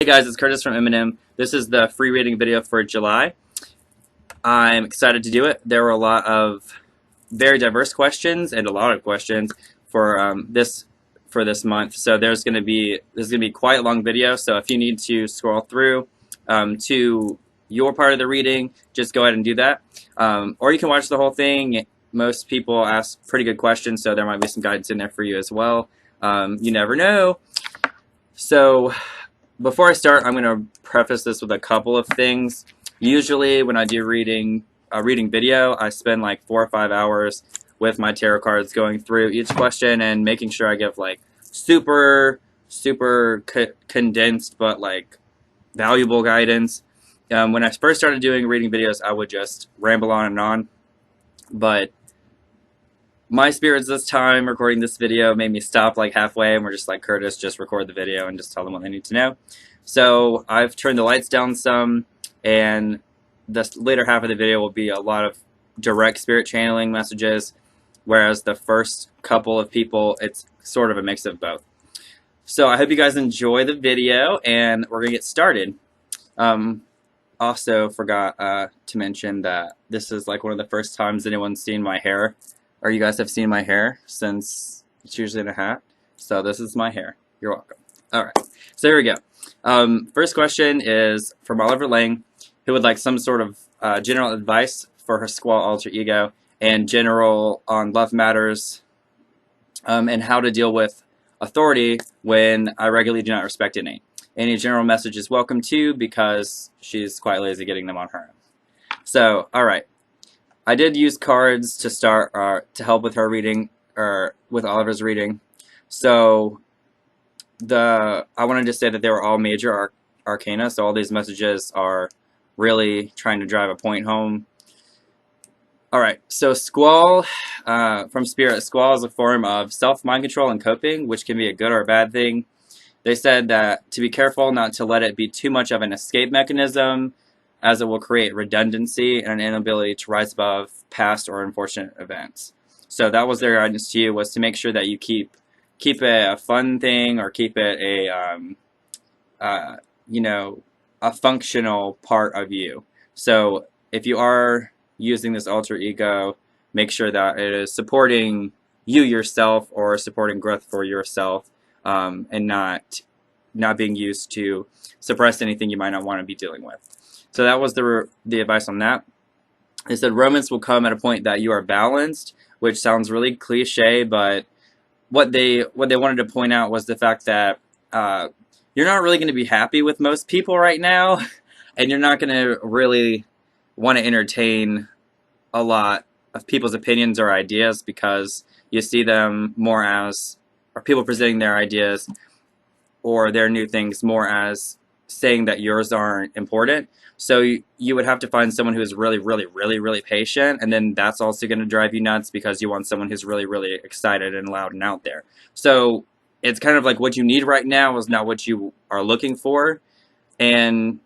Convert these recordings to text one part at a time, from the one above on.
Hey guys, it's Curtis from Eminem. This is the free reading video for July. I'm excited to do it. There were a lot of very diverse questions and a lot of questions for this month. So this is going to be quite a long video. So if you need to scroll through to your part of the reading, just go ahead and do that. Or you can watch the whole thing. Most people ask pretty good questions, so there might be some guidance in there for you as well. You never know. So before I start, I'm going to preface this with a couple of things. Usually when I do a reading video, I spend like 4 or 5 hours with my tarot cards going through each question and making sure I give like super condensed but like valuable guidance. When I first started doing reading videos, I would just ramble on and on, but my spirits this time recording this video made me stop like halfway, and we're just like, Curtis, just record the video and just tell them what they need to know. So I've turned the lights down some, and the later half of the video will be a lot of direct spirit channeling messages, whereas the first couple of people, it's sort of a mix of both. So I hope you guys enjoy the video, and we're gonna get started. Also forgot to mention that this is like one of the first times anyone's seen my hair, or you guys have seen my hair, since it's usually in a hat. So this is my hair. You're welcome. Alright, so here we go. First question is from Oliver Lang, who would like some sort of general advice for her squall alter ego and general on love matters, and how to deal with authority when I regularly do not respect any. Any general message is welcome too, because she's quite lazy getting them on her own. So, alright. I did use cards to start to help with her reading, or with Oliver's reading. So I wanted to say that they were all major arcana, so all these messages are really trying to drive a point home. Alright, so Squall, from Spirit, Squall is a form of self-mind control and coping, which can be a good or a bad thing. They said that to be careful not to let it be too much of an escape mechanism, as it will create redundancy and an inability to rise above past or unfortunate events. So that was their guidance to you, was to make sure that you keep it a fun thing, or keep it a functional part of you. So if you are using this alter ego, make sure that it is supporting you yourself, or supporting growth for yourself, and not being used to suppress anything you might not want to be dealing with. So that was the advice on that. They said romance will come at a point that you are balanced, which sounds really cliche, but what they wanted to point out was the fact that you're not really going to be happy with most people right now, and you're not going to really want to entertain a lot of people's opinions or ideas, because you see them more as, or people presenting their ideas or their new things more as saying that yours aren't important. So you would have to find someone who is really patient, and then that's also going to drive you nuts, because you want someone who's really excited and loud and out there. So it's kind of like what you need right now is not what you are looking for, and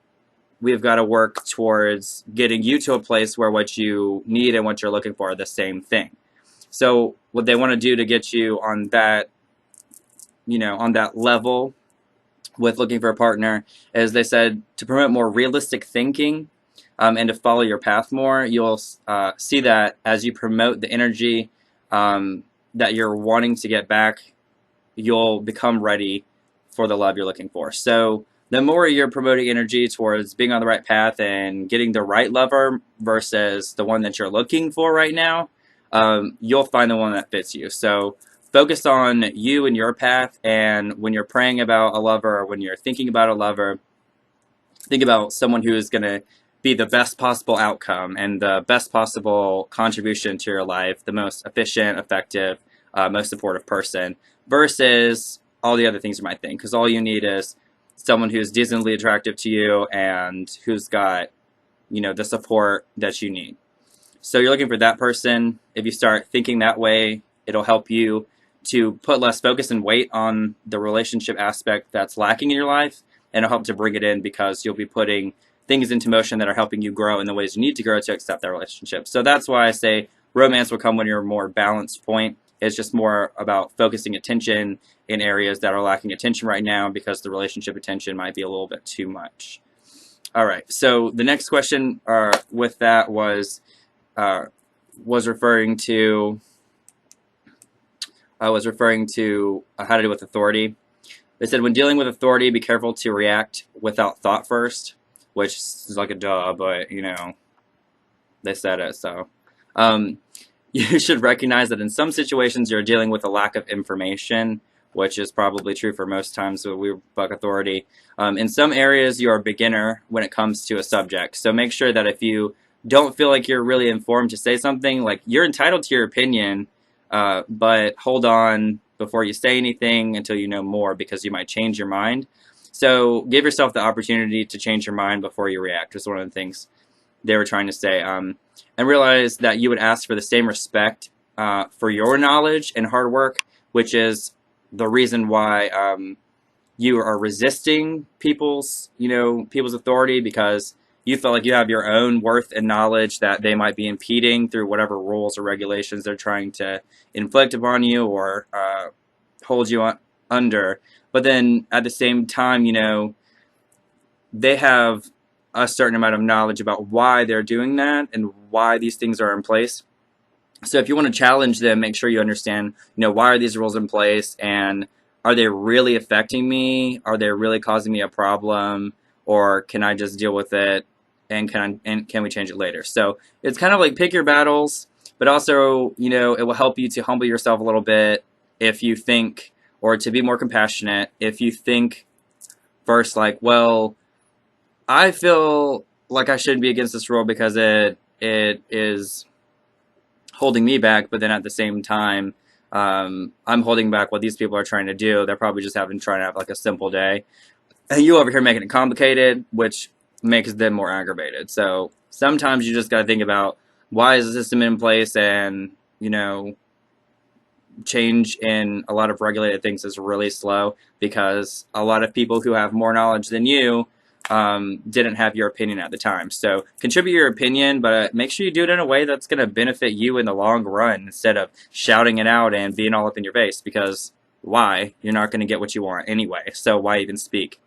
we've got to work towards getting you to a place where what you need and what you're looking for are the same thing. So what they want to do to get you on that, on that level with looking for a partner, is they said to promote more realistic thinking, and to follow your path more. You'll see that as you promote the energy that you're wanting to get back, you'll become ready for the love you're looking for. So the more you're promoting energy towards being on the right path and getting the right lover versus the one that you're looking for right now, you'll find the one that fits you. So focus on you and your path, and when you're praying about a lover, or when you're thinking about a lover, think about someone who is going to be the best possible outcome and the best possible contribution to your life, the most efficient, effective, most supportive person, versus all the other things you might think. Because all you need is someone who's decently attractive to you and who's got, the support that you need. So you're looking for that person. If you start thinking that way, it'll help you to put less focus and weight on the relationship aspect that's lacking in your life, and it'll help to bring it in, because you'll be putting things into motion that are helping you grow in the ways you need to grow to accept that relationship. So that's why I say romance will come when you're a more balanced point, It's just more about focusing attention in areas that are lacking attention right now because the relationship attention might be a little bit too much. All right, so the next question with that was referring to how to deal with authority. They said when dealing with authority, be careful to react without thought first, which is like a duh, but you know, they said it, so. You should recognize that in some situations you're dealing with a lack of information, which is probably true for most times when we buck authority. In some areas you are a beginner when it comes to a subject, so make sure that if you don't feel like you're really informed to say something, like you're entitled to your opinion, but hold on before you say anything until you know more because you might change your mind. So give yourself the opportunity to change your mind before you react is one of the things they were trying to say. And realize that you would ask for the same respect for your knowledge and hard work, which is the reason why you are resisting people's authority, because you feel like you have your own worth and knowledge that they might be impeding through whatever rules or regulations they're trying to inflict upon you or hold you under. But then at the same time, they have a certain amount of knowledge about why they're doing that and why these things are in place. So if you want to challenge them, make sure you understand, why are these rules in place, and are they really affecting me? Are they really causing me a problem, or can I just deal with it and can we change it later? So it's kind of like pick your battles, but also, it will help you to humble yourself a little bit if you think, or to be more compassionate if you think first like, well, I feel like I shouldn't be against this rule because it is holding me back, but then at the same time, I'm holding back what these people are trying to do. They're probably just trying to have like a simple day. And you over here making it complicated, which makes them more aggravated. So sometimes you just got to think about, why is the system in place? And, change in a lot of regulated things is really slow because a lot of people who have more knowledge than you didn't have your opinion at the time. So contribute your opinion, but make sure you do it in a way that's going to benefit you in the long run instead of shouting it out and being all up in your face, because why? You're not going to get what you want anyway, so why even speak?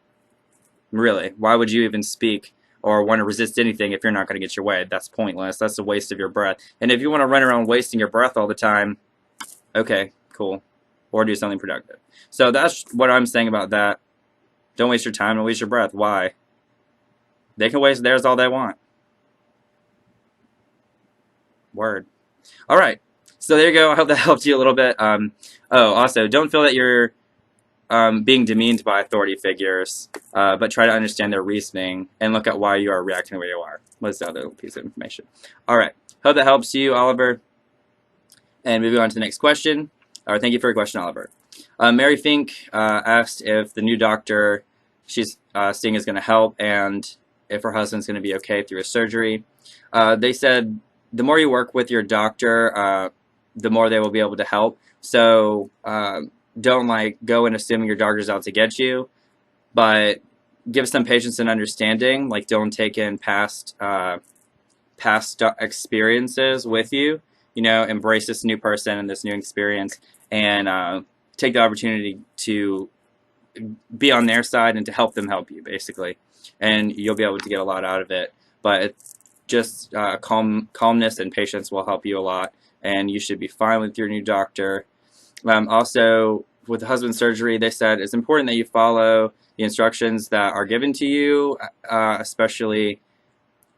Really, why would you even speak or want to resist anything if you're not going to get your way? That's pointless. That's a waste of your breath. And if you want to run around wasting your breath all the time, okay, cool. Or do something productive. So that's what I'm saying about that. Don't waste your time, don't waste your breath. Why? They can waste theirs all they want. Word. All right. So there you go. I hope that helped you a little bit. Also, don't feel that you're being demeaned by authority figures, but try to understand their reasoning and look at why you are reacting the way you are. What's the other piece of information? All right. Hope that helps you, Oliver. And moving on to the next question. Thank you for your question, Oliver. Mary Fink asked if the new doctor she's seeing is going to help and if her husband's going to be okay through his surgery. They said the more you work with your doctor, the more they will be able to help. So don't go in assuming your doctor's out to get you, but give some patience and understanding. Like, don't take in past experiences with you. Embrace this new person and this new experience, and take the opportunity to be on their side and to help them help you, basically. And you'll be able to get a lot out of it. But it's just calmness and patience will help you a lot, and you should be fine with your new doctor. Also, with the husband surgery, they said it's important that you follow the instructions that are given to you, especially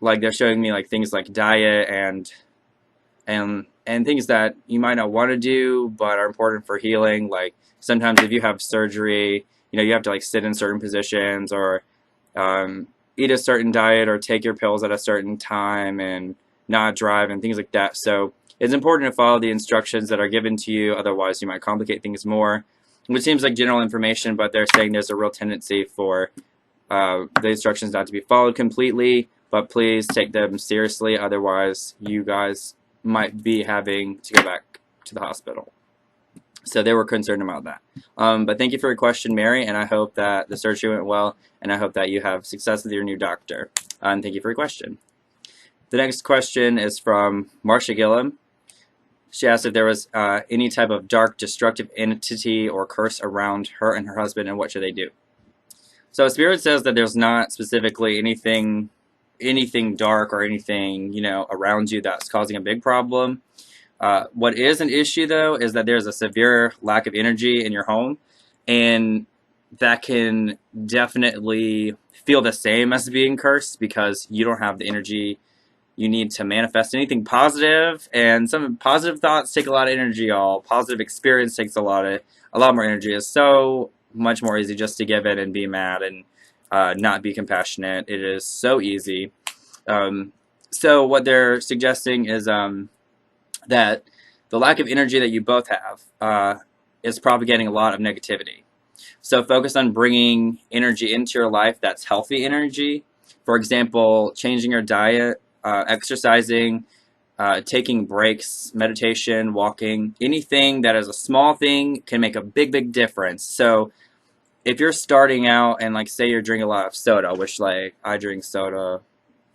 like they're showing me like things like diet and things that you might not want to do but are important for healing. Like sometimes if you have surgery, you have to like sit in certain positions or eat a certain diet or take your pills at a certain time and not drive and things like that. So it's important to follow the instructions that are given to you, otherwise you might complicate things more. Which seems like general information, but they're saying there's a real tendency for the instructions not to be followed completely, but please take them seriously, otherwise you guys might be having to go back to the hospital. So they were concerned about that. But thank you for your question, Mary, and I hope that the surgery went well, and I hope that you have success with your new doctor. And thank you for your question. The next question is from Marcia Gillum. She asked if there was any type of dark, destructive entity or curse around her and her husband, and what should they do. So Spirit says that there's not specifically anything dark or anything, you know, around you that's causing a big problem. What is an issue, though, is that there's a severe lack of energy in your home, and that can definitely feel the same as being cursed because you don't have the energy you need to manifest anything positive, and some positive thoughts take a lot of energy. All positive experience takes a lot more energy. It's so much more easy just to give in and be mad and not be compassionate. It is so easy. So what they're suggesting is that the lack of energy that you both have is propagating a lot of negativity. So focus on bringing energy into your life that's healthy energy. For example, changing your diet, exercising, taking breaks, meditation, walking, anything that is a small thing can make a big, big difference. So if you're starting out and like say you're drinking a lot of soda, which like I drink soda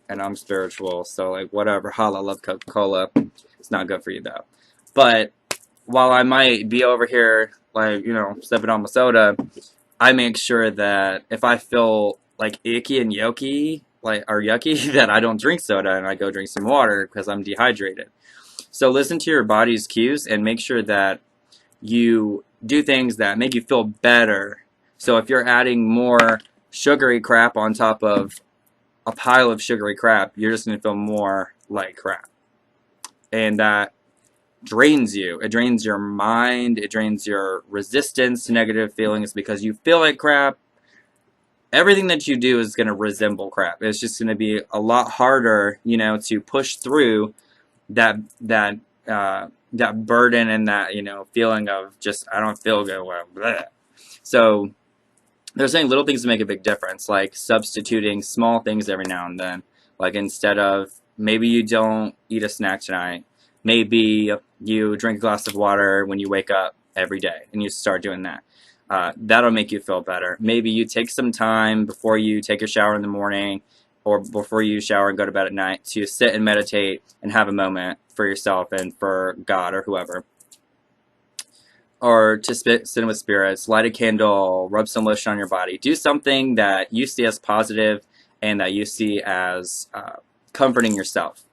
and I'm spiritual, so like whatever, holla, love Coca-Cola. It's not good for you though. But while I might be over here like, you know, sipping on my soda, I make sure that if I feel like icky and yucky, like or yucky, that I don't drink soda and I go drink some water because I'm dehydrated. So listen to your body's cues and make sure that you do things that make you feel better. So if you're adding more sugary crap on top of a pile of sugary crap, you're just going to feel more like crap. And that drains you. It drains your mind. It drains your resistance to negative feelings because you feel like crap. Everything that you do is going to resemble crap. It's just going to be a lot harder, you know, to push through that burden and that, you know, feeling of just I don't feel good. Well, bleh. So they're saying little things to make a big difference, like substituting small things every now and then. Like instead of maybe you don't eat a snack tonight, maybe you drink a glass of water when you wake up every day, and you start doing that. That'll make you feel better. Maybe you take some time before you take your shower in the morning or before you shower and go to bed at night to sit and meditate and have a moment for yourself and for God or whoever. Or to sit with spirits, light a candle, rub some lotion on your body. Do something that you see as positive and that you see as comforting yourself.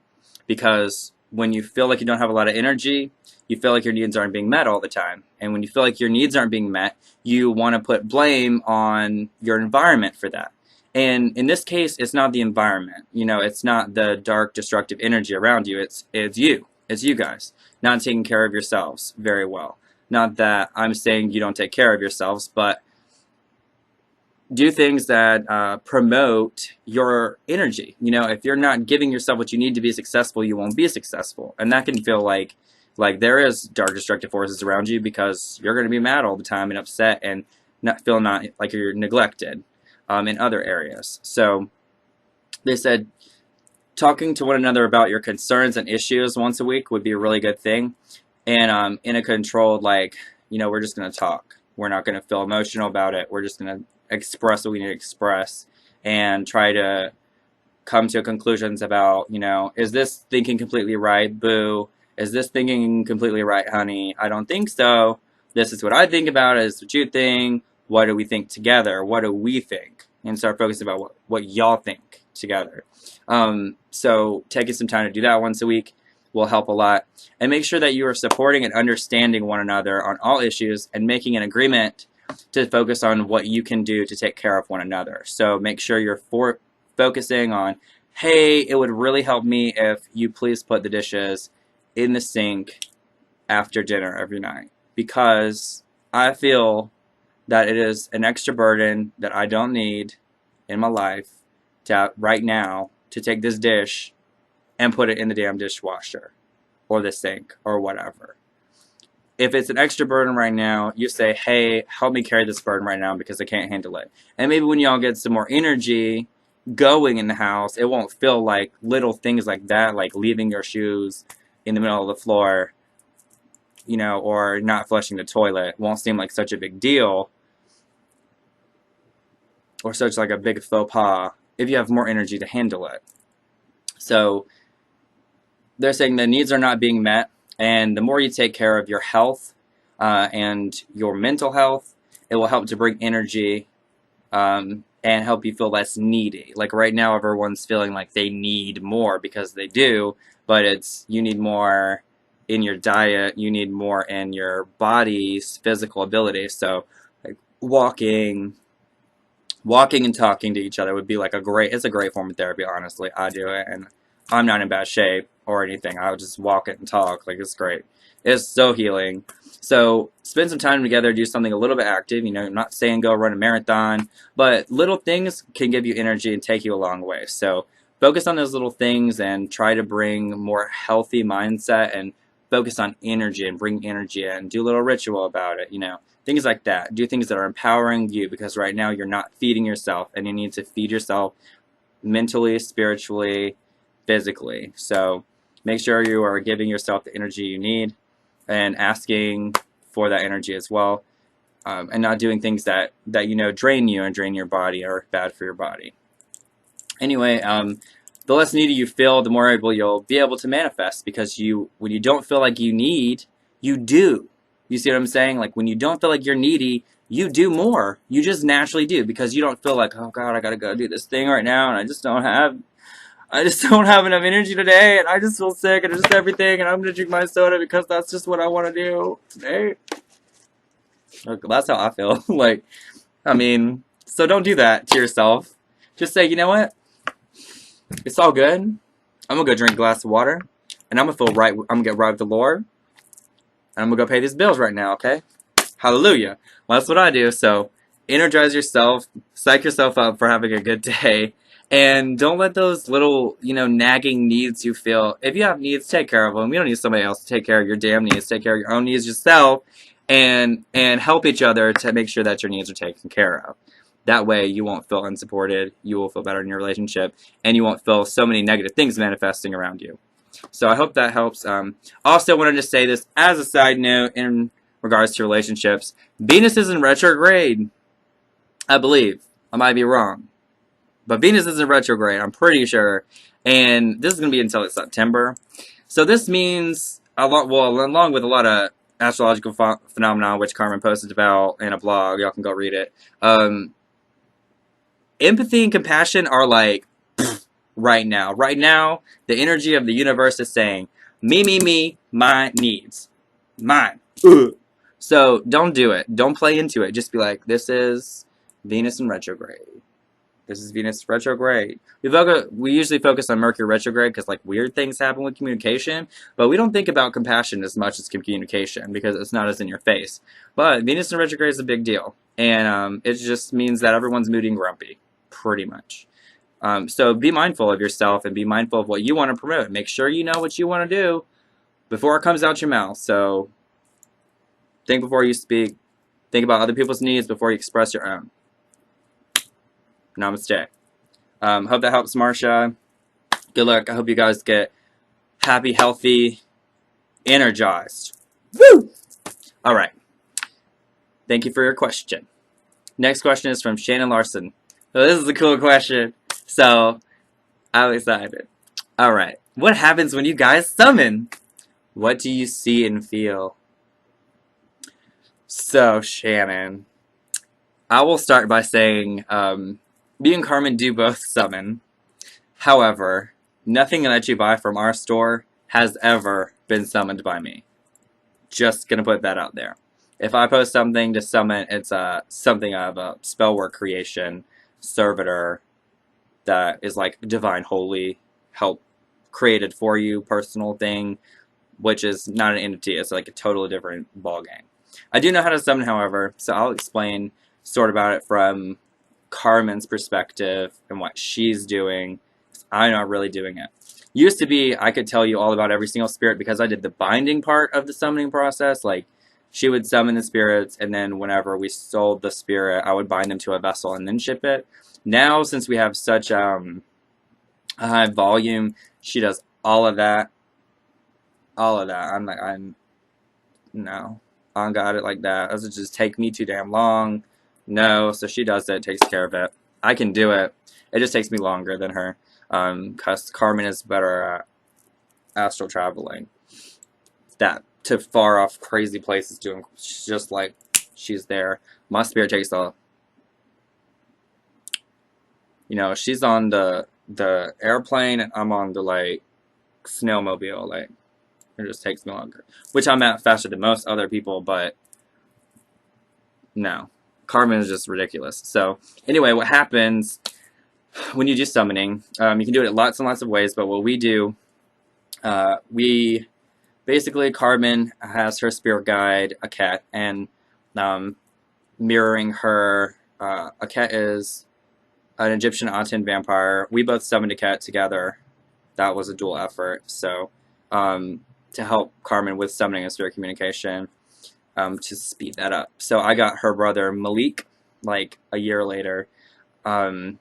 Because when you feel like you don't have a lot of energy, you feel like your needs aren't being met all the time. And when you feel like your needs aren't being met, you want to put blame on your environment for that. And in this case, it's not the environment. You know, it's not the dark, destructive energy around you. It's you. It's you guys not taking care of yourselves very well. Not that I'm saying you don't take care of yourselves, but do things that promote your energy. You know, if you're not giving yourself what you need to be successful, you won't be successful. And that can feel like there is dark, destructive forces around you because you're going to be mad all the time and upset and not like you're neglected in other areas. So they said talking to one another about your concerns and issues once a week would be a really good thing. And in a controlled, like, you know, we're just going to talk. We're not going to feel emotional about it. We're just going to express what we need to express and try to come to conclusions about, you know, is this thinking completely right? Boo. Is this thinking completely right, honey? I don't think so. This is what I think about it. This is what you think. What do we think together? What do we think? And start focusing about what y'all think together. So taking some time to do that once a week will help a lot. And make sure that you are supporting and understanding one another on all issues and making an agreement to focus on what you can do to take care of one another. So make sure you're focusing on, hey, it would really help me if you please put the dishes in the sink after dinner every night. Because I feel that it is an extra burden that I don't need in my life to right now to take this dish and put it in the damn dishwasher or the sink or whatever. If it's an extra burden right now, you say, hey, help me carry this burden right now because I can't handle it. And maybe when y'all get some more energy going in the house, it won't feel like little things like that, like leaving your shoes in the middle of the floor, you know, or not flushing the toilet. It won't seem like such a big deal or such like a big faux pas if you have more energy to handle it. So they're saying the needs are not being met And the more you take care of your health and your mental health, it will help to bring energy and help you feel less needy. Like right now, everyone's feeling like they need more because they do, but it's you need more in your diet, you need more in your body's physical ability. So, like walking and talking to each other would be like it's a great form of therapy. Honestly, I do it, and I'm not in bad shape or anything. I would just walk it and talk. Like it's great. It's so healing. So spend some time together, do something a little bit active. You know, I'm not saying go run a marathon, but little things can give you energy and take you a long way. So focus on those little things and try to bring more healthy mindset and focus on energy and bring energy in. Do a little ritual about it, you know, things like that. Do things that are empowering you because right now you're not feeding yourself and you need to feed yourself mentally, spiritually, physically. So make sure you are giving yourself the energy you need and asking for that energy as well, and not doing things that you know drain you and drain your body or are bad for your body. Anyway, the less needy you feel, the more able you'll be able to manifest because when you don't feel like you need, you do. You see what I'm saying? Like when you don't feel like you're needy, you do more. You just naturally do because you don't feel like, oh God, I gotta go do this thing right now, and I just don't have enough energy today, and I just feel sick, and just everything, and I'm gonna drink my soda because that's just what I want to do today. That's how I feel. Like, I mean, so don't do that to yourself. Just say, you know what? It's all good. I'm gonna go drink a glass of water, and I'm gonna feel right. I'm gonna get right with the Lord, and I'm gonna go pay these bills right now. Okay? Hallelujah. Well, that's what I do. So energize yourself, psych yourself up for having a good day. And don't let those little, you know, nagging needs you feel. If you have needs, take care of them. You don't need somebody else to take care of your damn needs. Take care of your own needs yourself, and help each other to make sure that your needs are taken care of. That way, you won't feel unsupported. You will feel better in your relationship, and you won't feel so many negative things manifesting around you. So I hope that helps. Also, wanted to say this as a side note in regards to relationships. Venus is in retrograde, I believe. I might be wrong. But Venus is in retrograde, I'm pretty sure. And this is going to be until September. So this means, along with a lot of astrological phenomena, which Carmen posted about in a blog, y'all can go read it. Empathy and compassion are like, right now. Right now, the energy of the universe is saying, me, my needs. Mine. So don't do it. Don't play into it. Just be like, this is Venus in retrograde. This is Venus retrograde. We usually focus on Mercury retrograde because like weird things happen with communication, but we don't think about compassion as much as communication because it's not as in your face. But Venus in retrograde is a big deal, and it just means that everyone's moody and grumpy, pretty much. So be mindful of yourself and be mindful of what you want to promote. Make sure you know what you want to do before it comes out your mouth. So think before you speak. Think about other people's needs before you express your own. Namaste. Hope that helps, Marsha. Good luck. I hope you guys get happy, healthy, energized. Woo! All right. Thank you for your question. Next question is from Shannon Larson. So this is a cool question. So I'm excited. All right. What happens when you guys summon? What do you see and feel? So, Shannon, I will start by saying, me and Carmen do both summon. However, nothing that you buy from our store has ever been summoned by me. Just gonna put that out there. If I post something to summon, it's something of a spell work creation, servitor, that is like divine holy, help created for you, personal thing, which is not an entity. It's like a totally different ballgame. I do know how to summon, however, so I'll explain sort about it from Carmen's perspective and what she's doing. I'm not really doing it. Used to be, I could tell you all about every single spirit because I did the binding part of the summoning process. Like, she would summon the spirits, and then whenever we sold the spirit, I would bind them to a vessel and then ship it. Now, since we have such a high volume, she does all of that. All of that. No. I don't got it like that. Does it just take me too damn long? No. So she does it, takes care of it. I can do it. It just takes me longer than her. Because Carmen is better at astral traveling. that to far off crazy places doing just like she's there. My spirit takes a, she's on the airplane and I'm on the like snowmobile. Like it just takes me longer, which I'm at faster than most other people, but no, Carmen is just ridiculous. So anyway, what happens when you do summoning? You can do it in lots and lots of ways, but what we do, we basically, Carmen has her spirit guide, Aket, and mirroring her, Aket is an Egyptian Aten vampire. We both summoned Aket together. That was a dual effort. So to help Carmen with summoning and spirit communication, to speed that up. So I got her brother Malik like a year later, when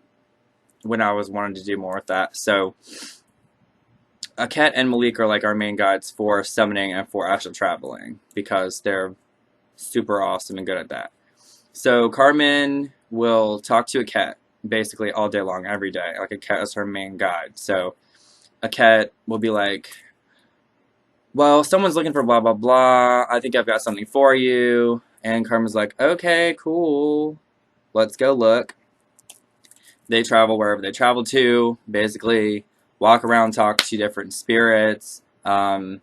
I was wanting to do more with that. So Aket and Malik are like our main guides for summoning and for astral traveling because they're super awesome and good at that. So Carmen will talk to Aket basically all day long, every day. Like Aket is her main guide. So Aket will be like, well, someone's looking for blah, blah, blah. I think I've got something for you. And Carmen's like, okay, cool. Let's go look. They travel wherever they travel to, basically walk around, talk to different spirits, come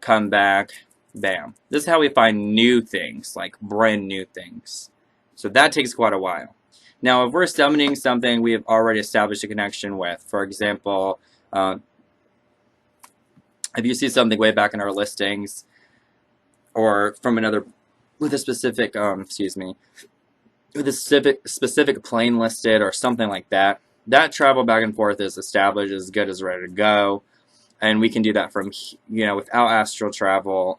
back, bam. This is how we find new things, like brand new things. So that takes quite a while. Now, if we're summoning something we have already established a connection with, for example, if you see something way back in our listings, or from another, with a specific, with a specific plane listed or something like that, that travel back and forth is established, as good as ready to go. And we can do that from, without astral travel,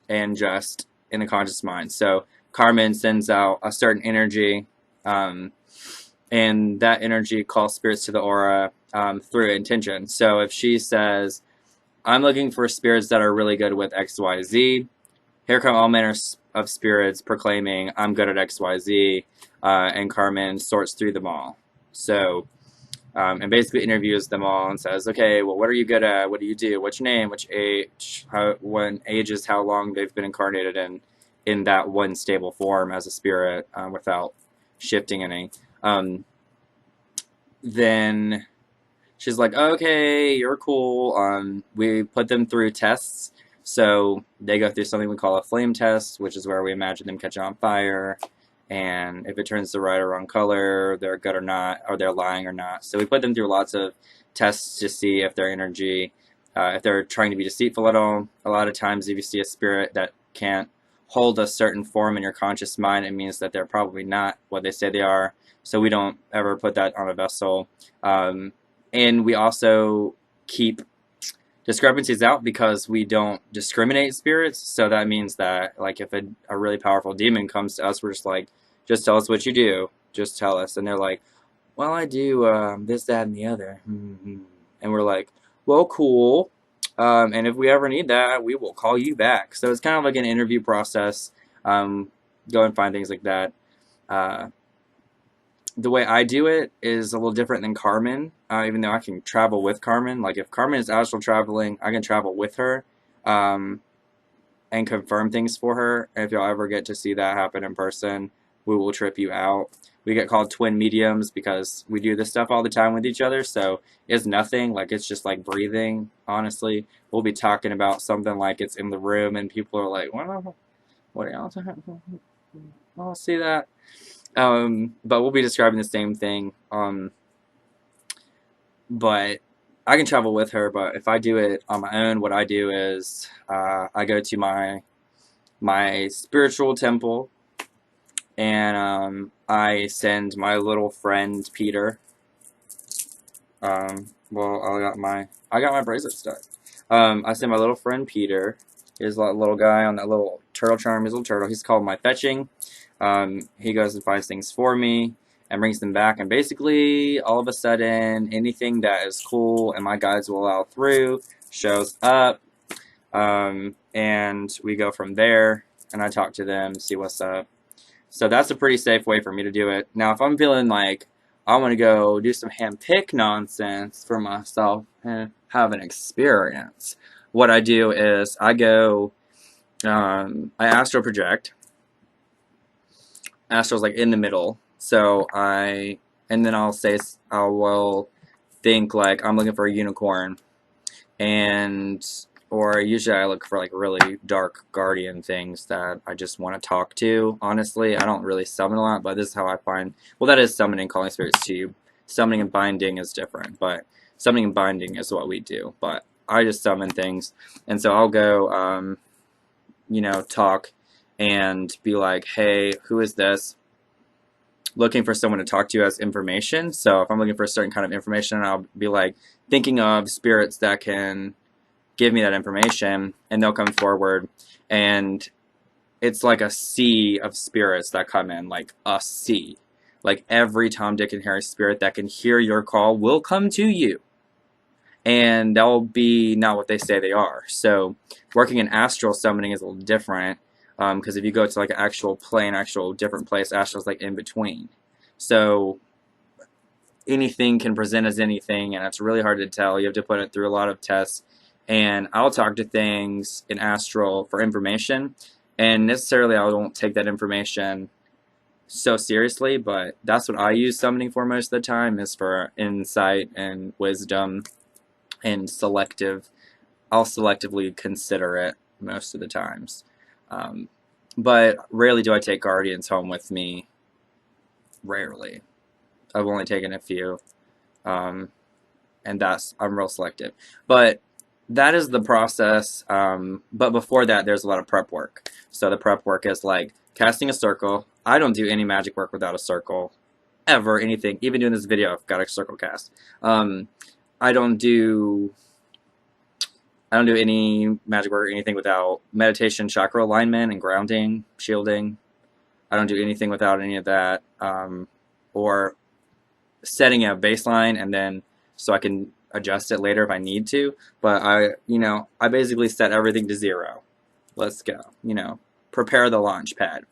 and just in the conscious mind. So Carmen sends out a certain energy, and that energy calls spirits to the aura through intention. So if she says, I'm looking for spirits that are really good with XYZ, here come all manner of spirits proclaiming, I'm good at XYZ, and Carmen sorts through them all. So, and basically interviews them all and says, okay, well, what are you good at? What do you do? What's your name? Which age? When age is how long they've been incarnated in that one stable form as a spirit, without shifting any. Then she's like, okay, you're cool. We put them through tests. So they go through something we call a flame test, which is where we imagine them catching on fire. And if it turns the right or wrong color, they're good or not, or they're lying or not. So we put them through lots of tests to see if their energy, if they're trying to be deceitful at all. A lot of times if you see a spirit that can't hold a certain form in your conscious mind, it means that they're probably not what they say they are. So we don't ever put that on a vessel. And we also keep discrepancies out because we don't discriminate spirits. So that means that, like, if a really powerful demon comes to us, we're just like, just tell us what you do. Just tell us. And they're like, well, I do this, that, and the other. Mm-hmm. And we're like, well, cool. And if we ever need that, we will call you back. So it's kind of like an interview process. Go and find things like that. The way I do it is a little different than Carmen, even though I can travel with Carmen. Like, if Carmen is astral traveling, I can travel with her and confirm things for her. And if y'all ever get to see that happen in person, we will trip you out. We get called twin mediums because we do this stuff all the time with each other, so it's nothing. Like, it's just like breathing, honestly. We'll be talking about something like it's in the room, and people are like, what are y'all talking about? I'll see that. But we'll be describing the same thing. But I can travel with her, but if I do it on my own, what I do is I go to my spiritual temple, and I send my little friend Peter. Well, I got my bracelet stuck. I send my little friend Peter. Here's a little guy on that little turtle charm. His little turtle. He's called my fetching. He goes and finds things for me and brings them back, and basically all of a sudden anything that is cool and my guides will allow through shows up, and we go from there, and I talk to them, see what's up. So that's a pretty safe way for me to do it. Now, if I'm feeling like I want to go do some handpick nonsense for myself and have an experience, what I do is I go, I astral project. Astral's like in the middle, so and then I will think like I'm looking for a unicorn, and or usually I look for like really dark guardian things that I just want to talk to. Honestly, I don't really summon a lot, but this is how I find. Well, that is summoning, calling spirits to you. Summoning and binding is different, but summoning and binding is what we do. But I just summon things, and so I'll go, talk and be like, "Hey, who is this?" Looking for someone to talk to as information. So if I'm looking for a certain kind of information, I'll be like thinking of spirits that can give me that information, and they'll come forward, and it's like a sea of spirits that come in, like a sea. Like every Tom, Dick, and Harry spirit that can hear your call will come to you, and they'll be not what they say they are. So working in astral summoning is a little different, because if you go to like an actual plane, actual different place, astral's like in between. So anything can present as anything, and it's really hard to tell. You have to put it through a lot of tests. And I'll talk to things in astral for information, and necessarily I won't take that information so seriously, but that's what I use summoning for most of the time, is for insight and wisdom and I'll selectively consider it most of the times. But rarely do I take guardians home with me. Rarely. I've only taken a few. And I'm real selective. But that is the process. But before that, there's a lot of prep work. So the prep work is like casting a circle. I don't do any magic work without a circle. Ever, anything. Even doing this video, I've got a circle cast. I don't do any magic work or anything without meditation, chakra alignment, and grounding, shielding. I don't do anything without any of that. Or setting a baseline, and then so I can adjust it later if I need to. But I basically set everything to 0. Let's go. Prepare the launch pad.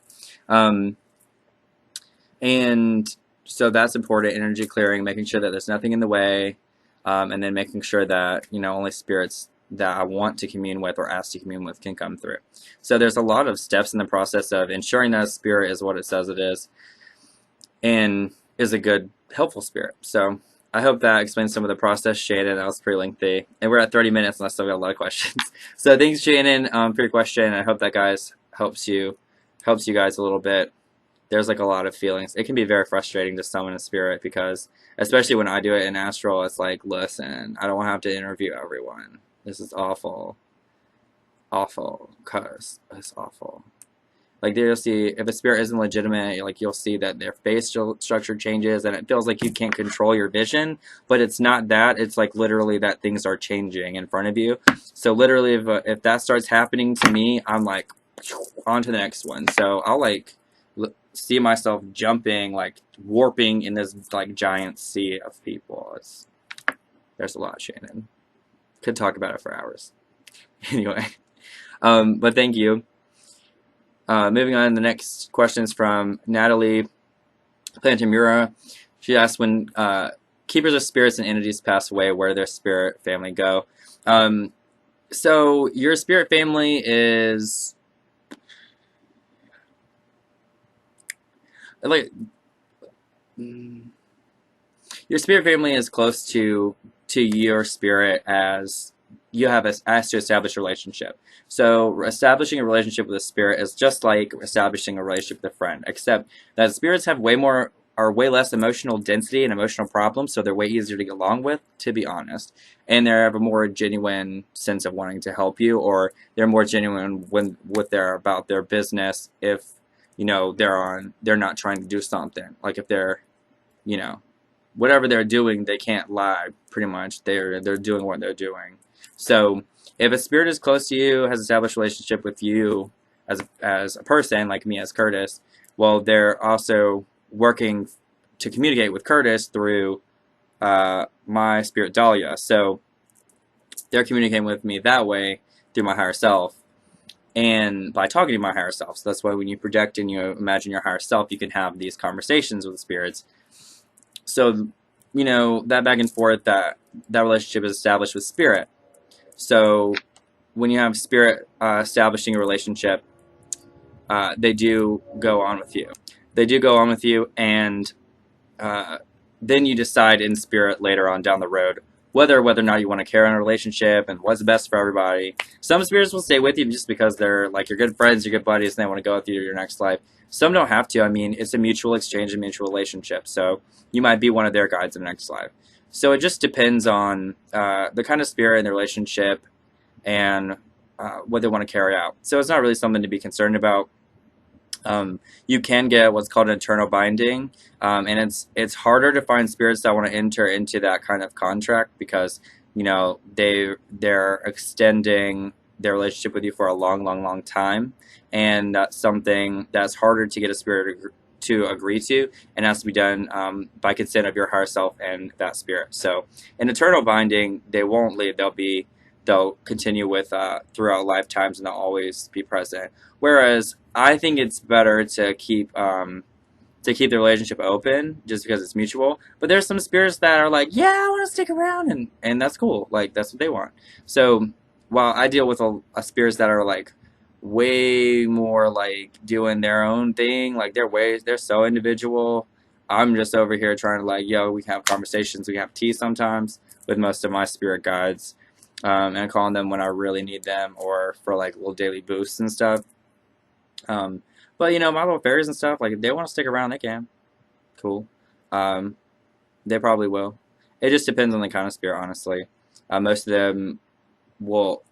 And so that's important. Energy clearing, making sure that there's nothing in the way, and then making sure that only spirits that I want to commune with or ask to commune with can come through. So there's a lot of steps in the process of ensuring that a spirit is what it says it is, and is a good, helpful spirit. So I hope that explains some of the process, Shannon. That was pretty lengthy, and we're at 30 minutes, and I still got a lot of questions. So thanks, Shannon, for your question. I hope that helps you guys a little bit. There's like a lot of feelings. It can be very frustrating to summon a spirit, because especially when I do it in astral, it's like, listen, I don't want to have to interview everyone. This is awful. Awful. Cuz it's awful. Like, you'll see, if a spirit isn't legitimate, like, you'll see that their face structure changes, and it feels like you can't control your vision, but it's not that. It's like literally that things are changing in front of you. So literally, if that starts happening to me, I'm like, on to the next one. So I'll like see myself jumping, like warping in this like giant sea of people. There's a lot, Shannon. Could talk about it for hours. Anyway, but thank you. Moving on, the next question is from Natalie Plantamura. She asked, when keepers of spirits and entities pass away, where their spirit family go? So your spirit family is like, your spirit family is close to your spirit as you have asked to establish a relationship. So establishing a relationship with a spirit is just like establishing a relationship with a friend, except that spirits have way less emotional density and emotional problems, so they're way easier to get along with, to be honest. And they have a more genuine sense of wanting to help you, or they're more genuine about their business if they're not trying to do something. Like if they're whatever they're doing, they can't lie, pretty much. They're doing what they're doing. So if a spirit is close to you, has established a relationship with you as a person, like me as Curtis, well, they're also working to communicate with Curtis through my spirit Dahlia. So they're communicating with me that way through my higher self, and by talking to my higher self. So that's why when you project and you imagine your higher self, you can have these conversations with spirits. So, that back and forth, that relationship is established with spirit. So when you have spirit establishing a relationship, they do go on with you. They do go on with you, and then you decide in spirit later on down the road whether or not you want to carry on a relationship and what's best for everybody. Some spirits will stay with you just because they're like your good friends, your good buddies, and they want to go with you to your next life. Some don't have to. I mean, it's a mutual exchange and mutual relationship, so you might be one of their guides in the next life. So it just depends on the kind of spirit and the relationship and what they want to carry out. So it's not really something to be concerned about. You can get what's called an eternal binding, and it's harder to find spirits that want to enter into that kind of contract because they're extending their relationship with you for a long time, and that's something that's harder to get a spirit to agree to, and has to be done by consent of your higher self and that spirit. So an eternal binding, they won't leave. They'll continue with throughout lifetimes, and they'll always be present. Whereas I think it's better to keep the relationship open just because it's mutual. But there's some spirits that are like, yeah, I want to stick around, and that's cool. Like that's what they want. So while I deal with a spirits that are like way more like doing their own thing, like they're so individual. I'm just over here trying to like, yo, we can have conversations, we can have tea sometimes with most of my spirit guides. And I call on them when I really need them or for like little daily boosts and stuff. But my little fairies and stuff, like if they want to stick around, they can. Cool. They probably will. It just depends on the kind of spirit, honestly. Most of them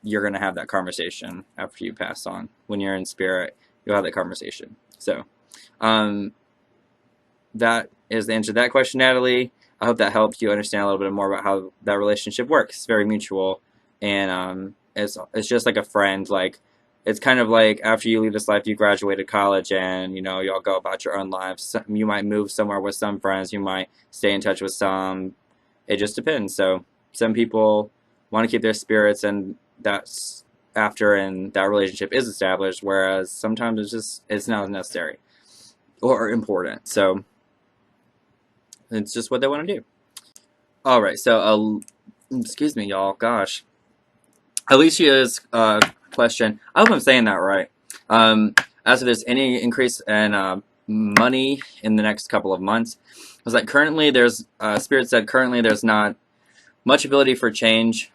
you're going to have that conversation after you pass on. When you're in spirit, you'll have that conversation. So, that is the answer to that question, Natalie. I hope that helped you understand a little bit more about how that relationship works. It's very mutual, and it's just like a friend. Like it's kind of like after you leave this life, you graduated college, and y'all go about your own lives. You might move somewhere with some friends. You might stay in touch with some. It just depends. So some people want to keep their spirits, and that's after and that relationship is established. Whereas sometimes it's not necessary or important. So it's just what they want to do. All right, so excuse me, y'all. Gosh, Alicia's question. I hope I'm saying that right. As if there's any increase in money in the next couple of months, I was like, currently there's Spirit said currently there's not much ability for change.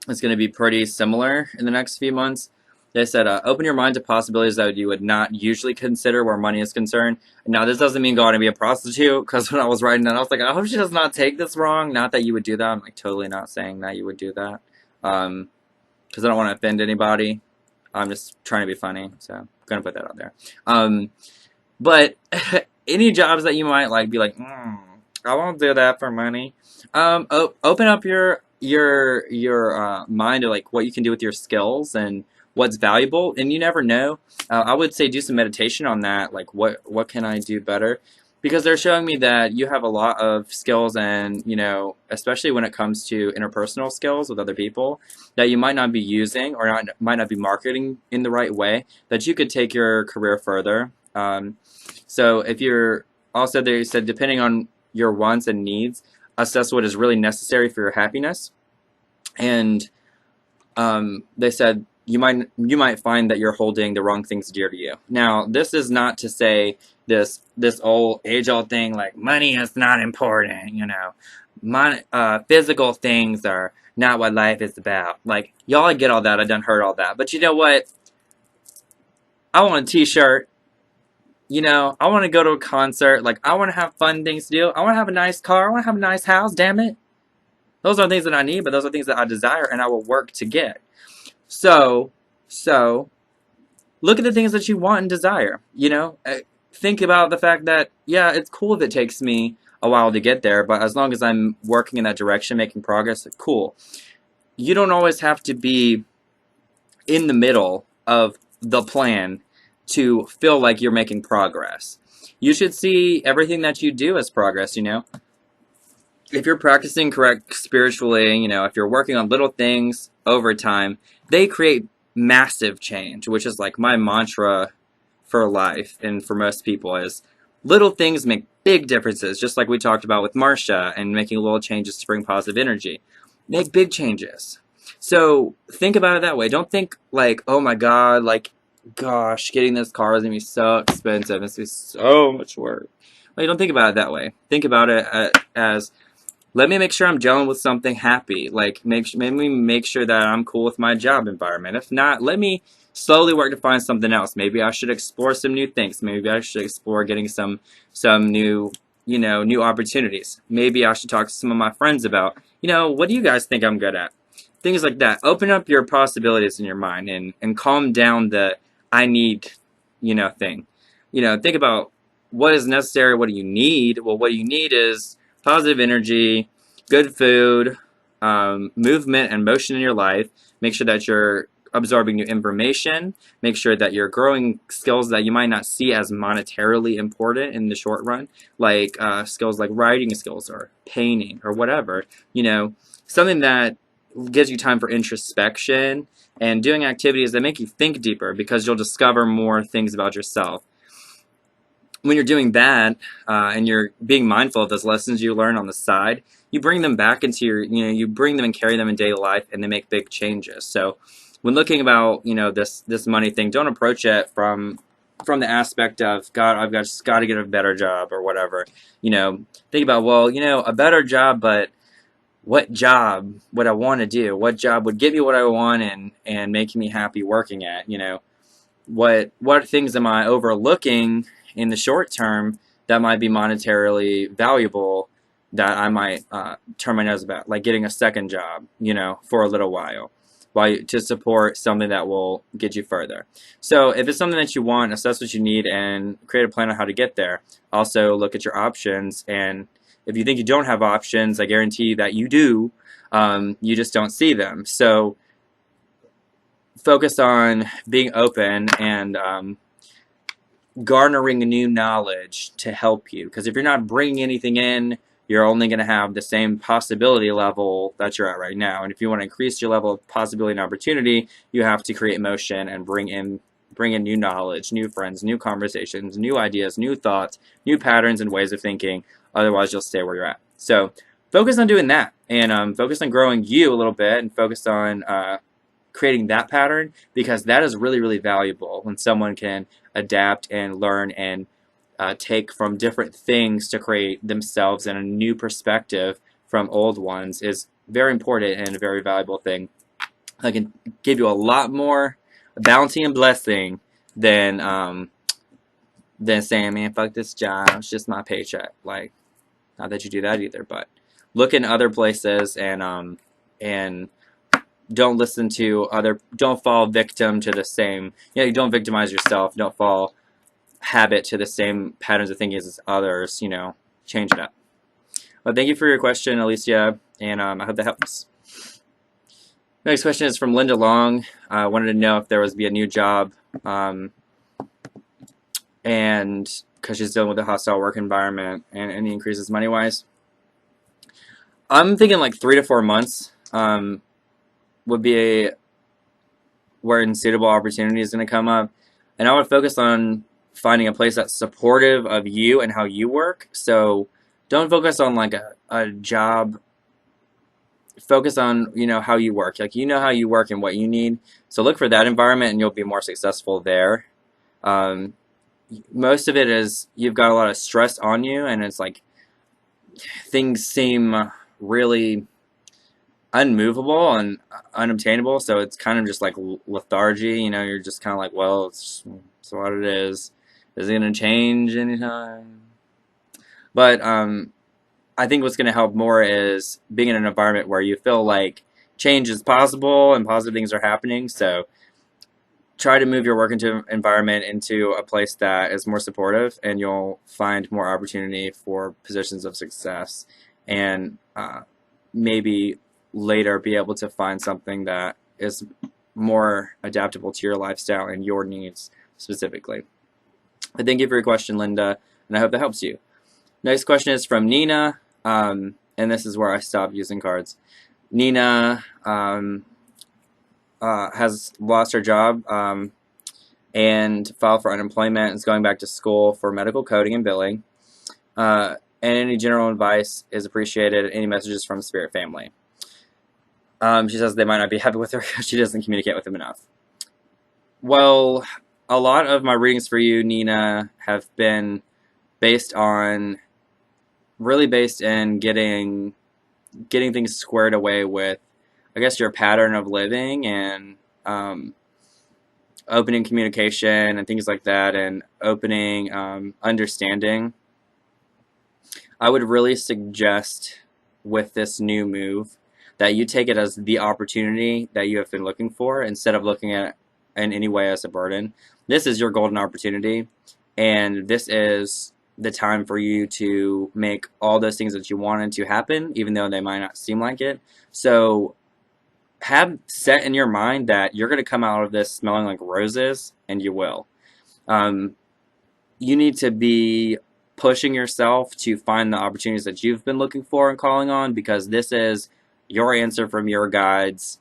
It's going to be pretty similar in the next few months. They said, open your mind to possibilities that you would not usually consider where money is concerned. Now, this doesn't mean go out and be a prostitute, because when I was writing that, I was like, I hope she does not take this wrong. Not that you would do that. I'm like totally not saying that you would do that. Because I don't want to offend anybody. I'm just trying to be funny, so I'm going to put that out there. But any jobs that you might like be like, I won't do that for money. Open up your mind to like what you can do with your skills and what's valuable, and you never know. I would say do some meditation on that, like what can I do better, because they're showing me that you have a lot of skills, and especially when it comes to interpersonal skills with other people, that you might not be using or might not be marketing in the right way, that you could take your career further. So if you're also, they said, depending on your wants and needs, assess what is really necessary for your happiness. And they said you might find that you're holding the wrong things dear to you. Now, this is not to say this old age-old thing like money is not important, physical things are not what life is about. Like, y'all, I get all that. I done heard all that. But you know what? I want a t-shirt. I want to go to a concert. Like, I want to have fun things to do. I want to have a nice car. I want to have a nice house, damn it. Those are things that I need, but those are things that I desire, and I will work to get. So, look at the things that you want and desire, Think about the fact that, yeah, it's cool if it takes me a while to get there, but as long as I'm working in that direction, making progress, cool. You don't always have to be in the middle of the plan to feel like you're making progress. You should see everything that you do as progress, If you're practicing correct spiritually, if you're working on little things over time, they create massive change, which is like my mantra for life and for most people is little things make big differences, just like we talked about with Marsha and making little changes to bring positive energy. Make big changes. So think about it that way. Don't think like, oh my God, like, gosh, getting this car is gonna be so expensive. It's gonna be so much work. Like, don't think about it that way. Think about it as, let me make sure I'm dealing with something happy. Like, maybe make sure that I'm cool with my job environment. If not, let me slowly work to find something else. Maybe I should explore some new things. Maybe I should explore getting some new, new opportunities. Maybe I should talk to some of my friends about, what do you guys think I'm good at? Things like that. Open up your possibilities in your mind and calm down the I need, thing. Think about what is necessary, what do you need? Well, what you need is positive energy, good food, movement and motion in your life. Make sure that you're absorbing new information. Make sure that you're growing skills that you might not see as monetarily important in the short run, like skills like writing skills or painting or whatever. Something that gives you time for introspection and doing activities that make you think deeper because you'll discover more things about yourself. When you're doing that and you're being mindful of those lessons you learn on the side, you bring them back into you bring them and carry them in daily life, and they make big changes. So when looking about, this money thing, don't approach it from the aspect of, God, I've just got to get a better job or whatever. Think about, well, a better job, but what job would I want to do? What job would get me what I want and make me happy working at? What things am I overlooking in the short term that might be monetarily valuable that I might turn my nose about, like getting a second job, for a little while to support something that will get you further. So if it's something that you want, assess what you need and create a plan on how to get there. Also look at your options, and if you think you don't have options, I guarantee that you do. You just don't see them. So focus on being open and garnering new knowledge to help you. Because if you're not bringing anything in, you're only going to have the same possibility level that you're at right now. And if you want to increase your level of possibility and opportunity, you have to create motion and bring in new knowledge, new friends, new conversations, new ideas, new thoughts, new patterns and ways of thinking. Otherwise, you'll stay where you're at. So focus on doing that, and focus on growing you a little bit, and focus on creating that pattern, because that is really, really valuable when someone can adapt and learn and take from different things to create themselves and a new perspective from old ones is very important and a very valuable thing. I can give you a lot more bounty and blessing than saying, man, fuck this job, it's just my paycheck. Like, not that you do that either, but look in other places and don't listen to don't fall victim to the same, you don't victimize yourself, don't fall habit to the same patterns of thinking as others, change it up. Well, thank you for your question, Alicia, and I hope that helps. Next question is from Linda Long. Wanted to know if there was be a new job, and because she's dealing with a hostile work environment and any increases money-wise. I'm thinking like 3 to 4 months would be where suitable opportunity is going to come up, and I would focus on finding a place that's supportive of you and how you work. So don't focus on like a job. Focus on how you work, like how you work and what you need. So look for that environment, and you'll be more successful there. Most of it is you've got a lot of stress on you, and it's like things seem really unmovable and unobtainable. So it's kind of just like lethargy. You're just kind of like, well, it's what it is. Is it going to change anytime? But I think what's going to help more is being in an environment where you feel like change is possible and positive things are happening. So try to move your work environment into a place that is more supportive, and you'll find more opportunity for positions of success, and maybe later be able to find something that is more adaptable to your lifestyle and your needs specifically. But thank you for your question, Linda, and I hope that helps you. Next question is from Nina, and this is where I stop using cards. Nina has lost her job and filed for unemployment and is going back to school for medical coding and billing. And any general advice is appreciated. Any messages from Spirit Family. She says they might not be happy with her because she doesn't communicate with them enough. Well, a lot of my readings for you, Nina, have been based on really based in getting things squared away with, I guess, your pattern of living and opening communication and things like that, and opening understanding. I would really suggest with this new move that you take it as the opportunity that you have been looking for instead of looking at it in any way as a burden. This is your golden opportunity, and this is the time for you to make all those things that you wanted to happen, even though they might not seem like it. So have set in your mind that you're going to come out of this smelling like roses, and you will. You need to be pushing yourself to find the opportunities that you've been looking for and calling on, because this is your answer from your guides.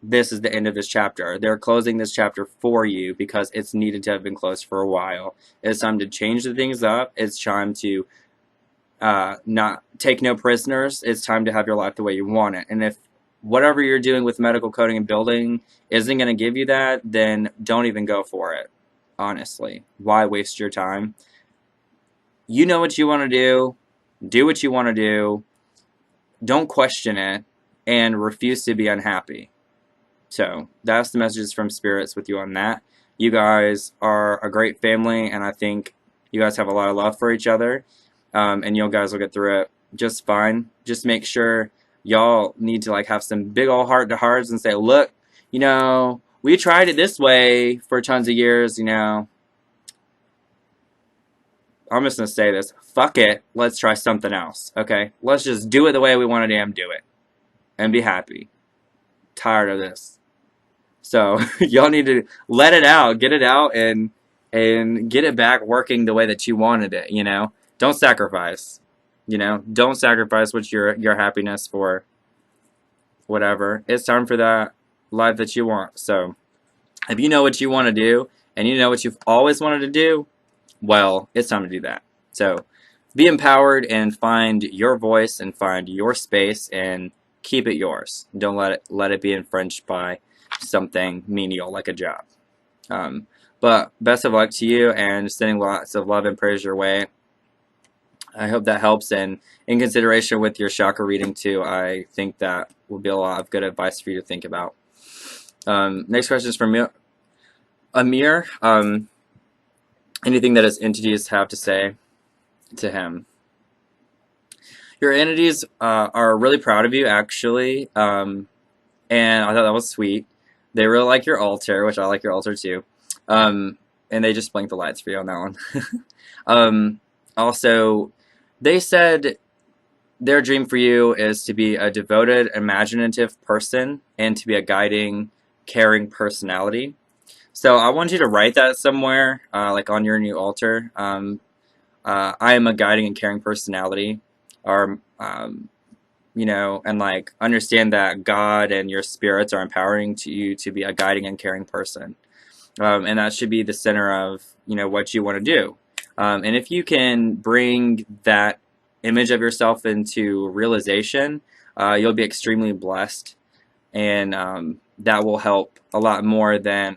This is the end of this chapter. They're closing this chapter for you because it's needed to have been closed for a while. It's time to change the things up. It's time to not take no prisoners. It's time to have your life the way you want it. And if whatever you're doing with medical coding and building isn't going to give you that, then don't even go for it. Honestly, why waste your time? You know what you want to do what you want to do, don't question it, and refuse to be unhappy. So that's the messages from spirits with you on that. You guys are a great family, and I think you guys have a lot of love for each other, and you guys will get through it just fine. Just make sure y'all need to like have some big old heart-to-hearts and say, look, you know, we tried it this way for tons of years, you know. I'm just going to say this. Fuck it. Let's try something else, okay? Let's just do it the way we want to damn do it. And be happy. Tired of this. So, y'all need to let it out. Get it out and get it back working the way that you wanted it, you know? Don't sacrifice. You know? Don't sacrifice what's your happiness for whatever. It's time for that life that you want. So, if you know what you want to do, and you know what you've always wanted to do, well, it's time to do that. So be empowered and find your voice and find your space and keep it yours. Don't let it be infringed by something menial like a job. But best of luck to you, and sending lots of love and prayers your way. I hope that helps, and in consideration with your chakra reading too, I think that will be a lot of good advice for you to think about. Next question is from Amir. Anything that his entities have to say to him. Your entities are really proud of you, actually, and I thought that was sweet. They really like your altar, which I like your altar too, and they just blinked the lights for you on that one. Also, they said their dream for you is to be a devoted, imaginative person and to be a guiding, caring personality. So I want you to write that somewhere, like on your new altar. I am a guiding and caring personality, or you know, and like understand that God and your spirits are empowering you to be a guiding and caring person, and that should be the center of what you want to do. And if you can bring that image of yourself into realization, you'll be extremely blessed, and that will help a lot more than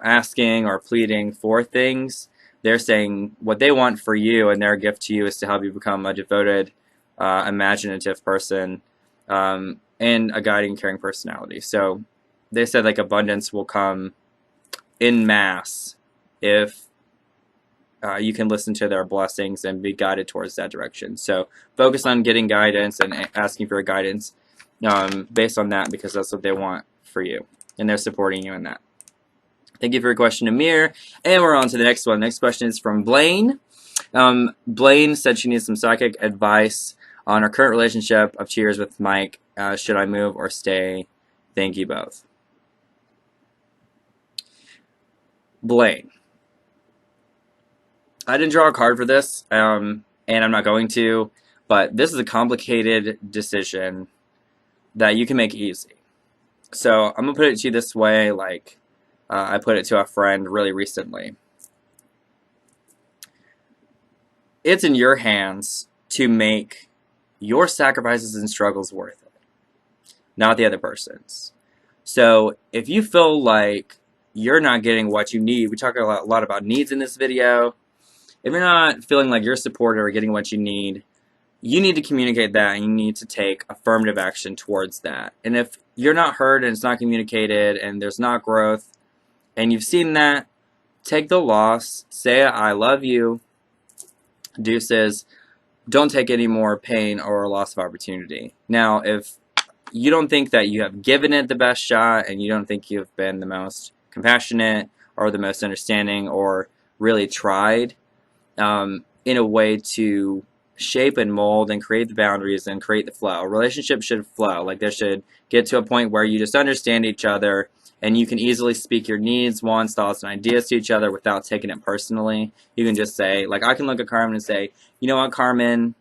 asking or pleading for things. They're saying what they want for you, and their gift to you is to help you become a devoted, imaginative person, and a guiding, caring personality. So they said like abundance will come in mass if you can listen to their blessings and be guided towards that direction. So focus on getting guidance and asking for guidance based on that, because that's what they want for you, and they're supporting you in that. Thank you for your question, Amir. And we're on to the next one. Next question is from Blaine. Blaine said she needs some psychic advice on her current relationship of 2 years with Mike. Should I move or stay? Thank you both. Blaine. I didn't draw a card for this, and I'm not going to, but this is a complicated decision that you can make easy. So I'm going to put it to you this way, like I put it to a friend really recently. It's in your hands to make your sacrifices and struggles worth it. not the other person's. So if you feel like you're not getting what you need, we talk a lot about needs in this video. If you're not feeling like you're supported or getting what you need to communicate that, and you need to take affirmative action towards that. And if you're not heard and it's not communicated and there's not growth and you've seen that, take the loss, say I love you, deuces, don't take any more pain or loss of opportunity. Now, if you don't think that you have given it the best shot and you don't think you've been the most compassionate or the most understanding or really tried in a way to shape and mold and create the boundaries and create the flow. Relationships should flow. Like, they should get to a point where you just understand each other and you can easily speak your needs, wants, thoughts, and ideas to each other without taking it personally. You can just say, like, I can look at Carmen and say, you know what, Carmen,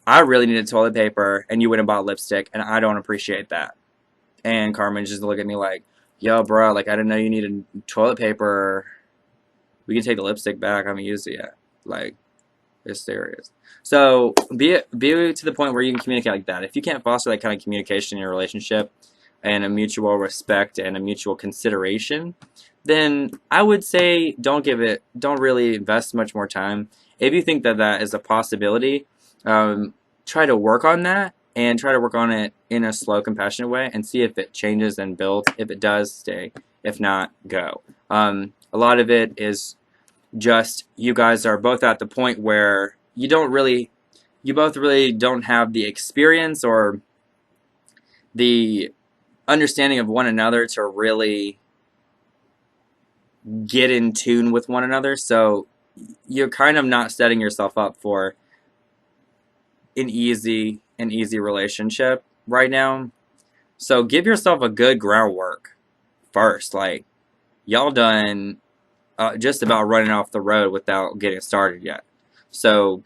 I really needed toilet paper and you went and bought lipstick and I don't appreciate that. And Carmen just look at me like, yo, bro, like, I didn't know you needed toilet paper. We can take the lipstick back. I haven't used it yet. Like, it's serious. So be to the point where you can communicate like that. If you can't foster that kind of communication in your relationship and a mutual respect and a mutual consideration, then I would say don't really invest much more time. If you think that that is a possibility, try to work on that and try to work on it in a slow, compassionate way and see if it changes and builds. If it does, stay. If not, go. A lot of it is just you guys are both at the point where you both really don't have the experience or the understanding of one another to really get in tune with one another. So you're kind of not setting yourself up for an easy relationship right now. So give yourself a good groundwork first. Like, y'all done just about running off the road without getting started yet. So,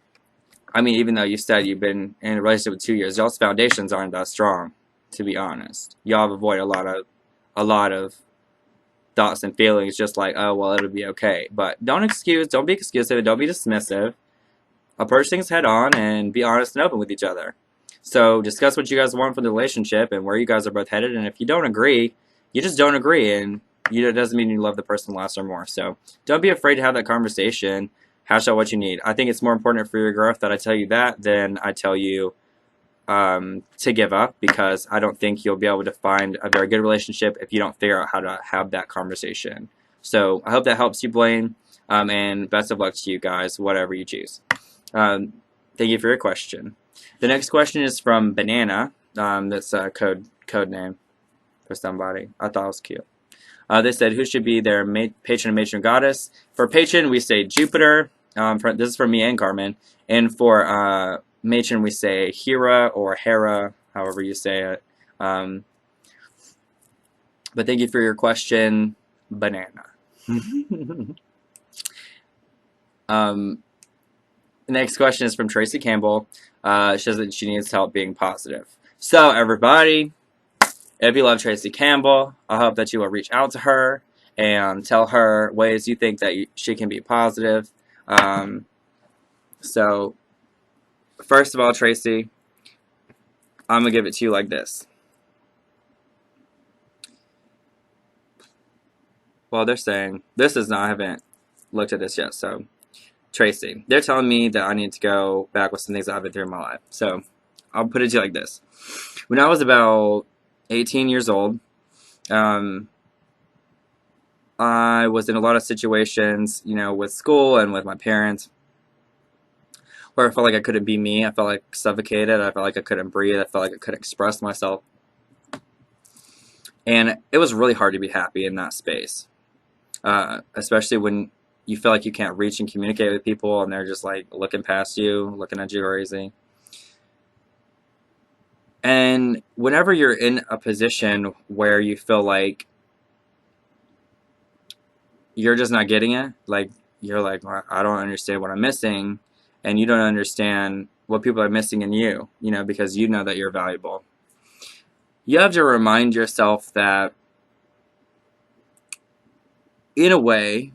I mean, even though you said you've been in a relationship with 2 years, y'all's foundations aren't that strong, to be honest. Y'all have avoided a lot of thoughts and feelings, just like, oh, well, it'll be okay. But don't be excusive, don't be dismissive. Approach things head on and be honest and open with each other. So discuss what you guys want from the relationship and where you guys are both headed. And if you don't agree, you just don't agree, and it doesn't mean you love the person less or more. So don't be afraid to have that conversation. Hash out what you need. I think it's more important for your growth that I tell you that than I tell you to give up, because I don't think you'll be able to find a very good relationship if you don't figure out how to have that conversation. So I hope that helps you, Blaine, and best of luck to you guys, whatever you choose. Thank you for your question. The next question is from Banana. That's a code name for somebody. I thought it was cute. They said, who should be their patron and matron goddess? For patron, we say Jupiter. This is for me and Carmen. And for matron, we say Hera or Hera, however you say it. But thank you for your question, Banana. The next question is from Tracy Campbell. She says that she needs help being positive. So, everybody, if you love Tracy Campbell, I hope that you will reach out to her and tell her ways you think that she can be positive. So, first of all, Tracy, I'm going to give it to you like this. Well, they're saying, I haven't looked at this yet, so, Tracy, they're telling me that I need to go back with some things I've been through in my life. So, I'll put it to you like this. When I was about 18 years old, I was in a lot of situations, with school and with my parents, where I felt like I couldn't be me. I felt like suffocated. I felt like I couldn't breathe. I felt like I couldn't express myself. And it was really hard to be happy in that space, especially when you feel like you can't reach and communicate with people and they're just like looking past you, looking at you crazy. And whenever you're in a position where you feel like you're just not getting it, like you're like, I don't understand what I'm missing, and you don't understand what people are missing in you, because you know that you're valuable. You have to remind yourself that, in a way,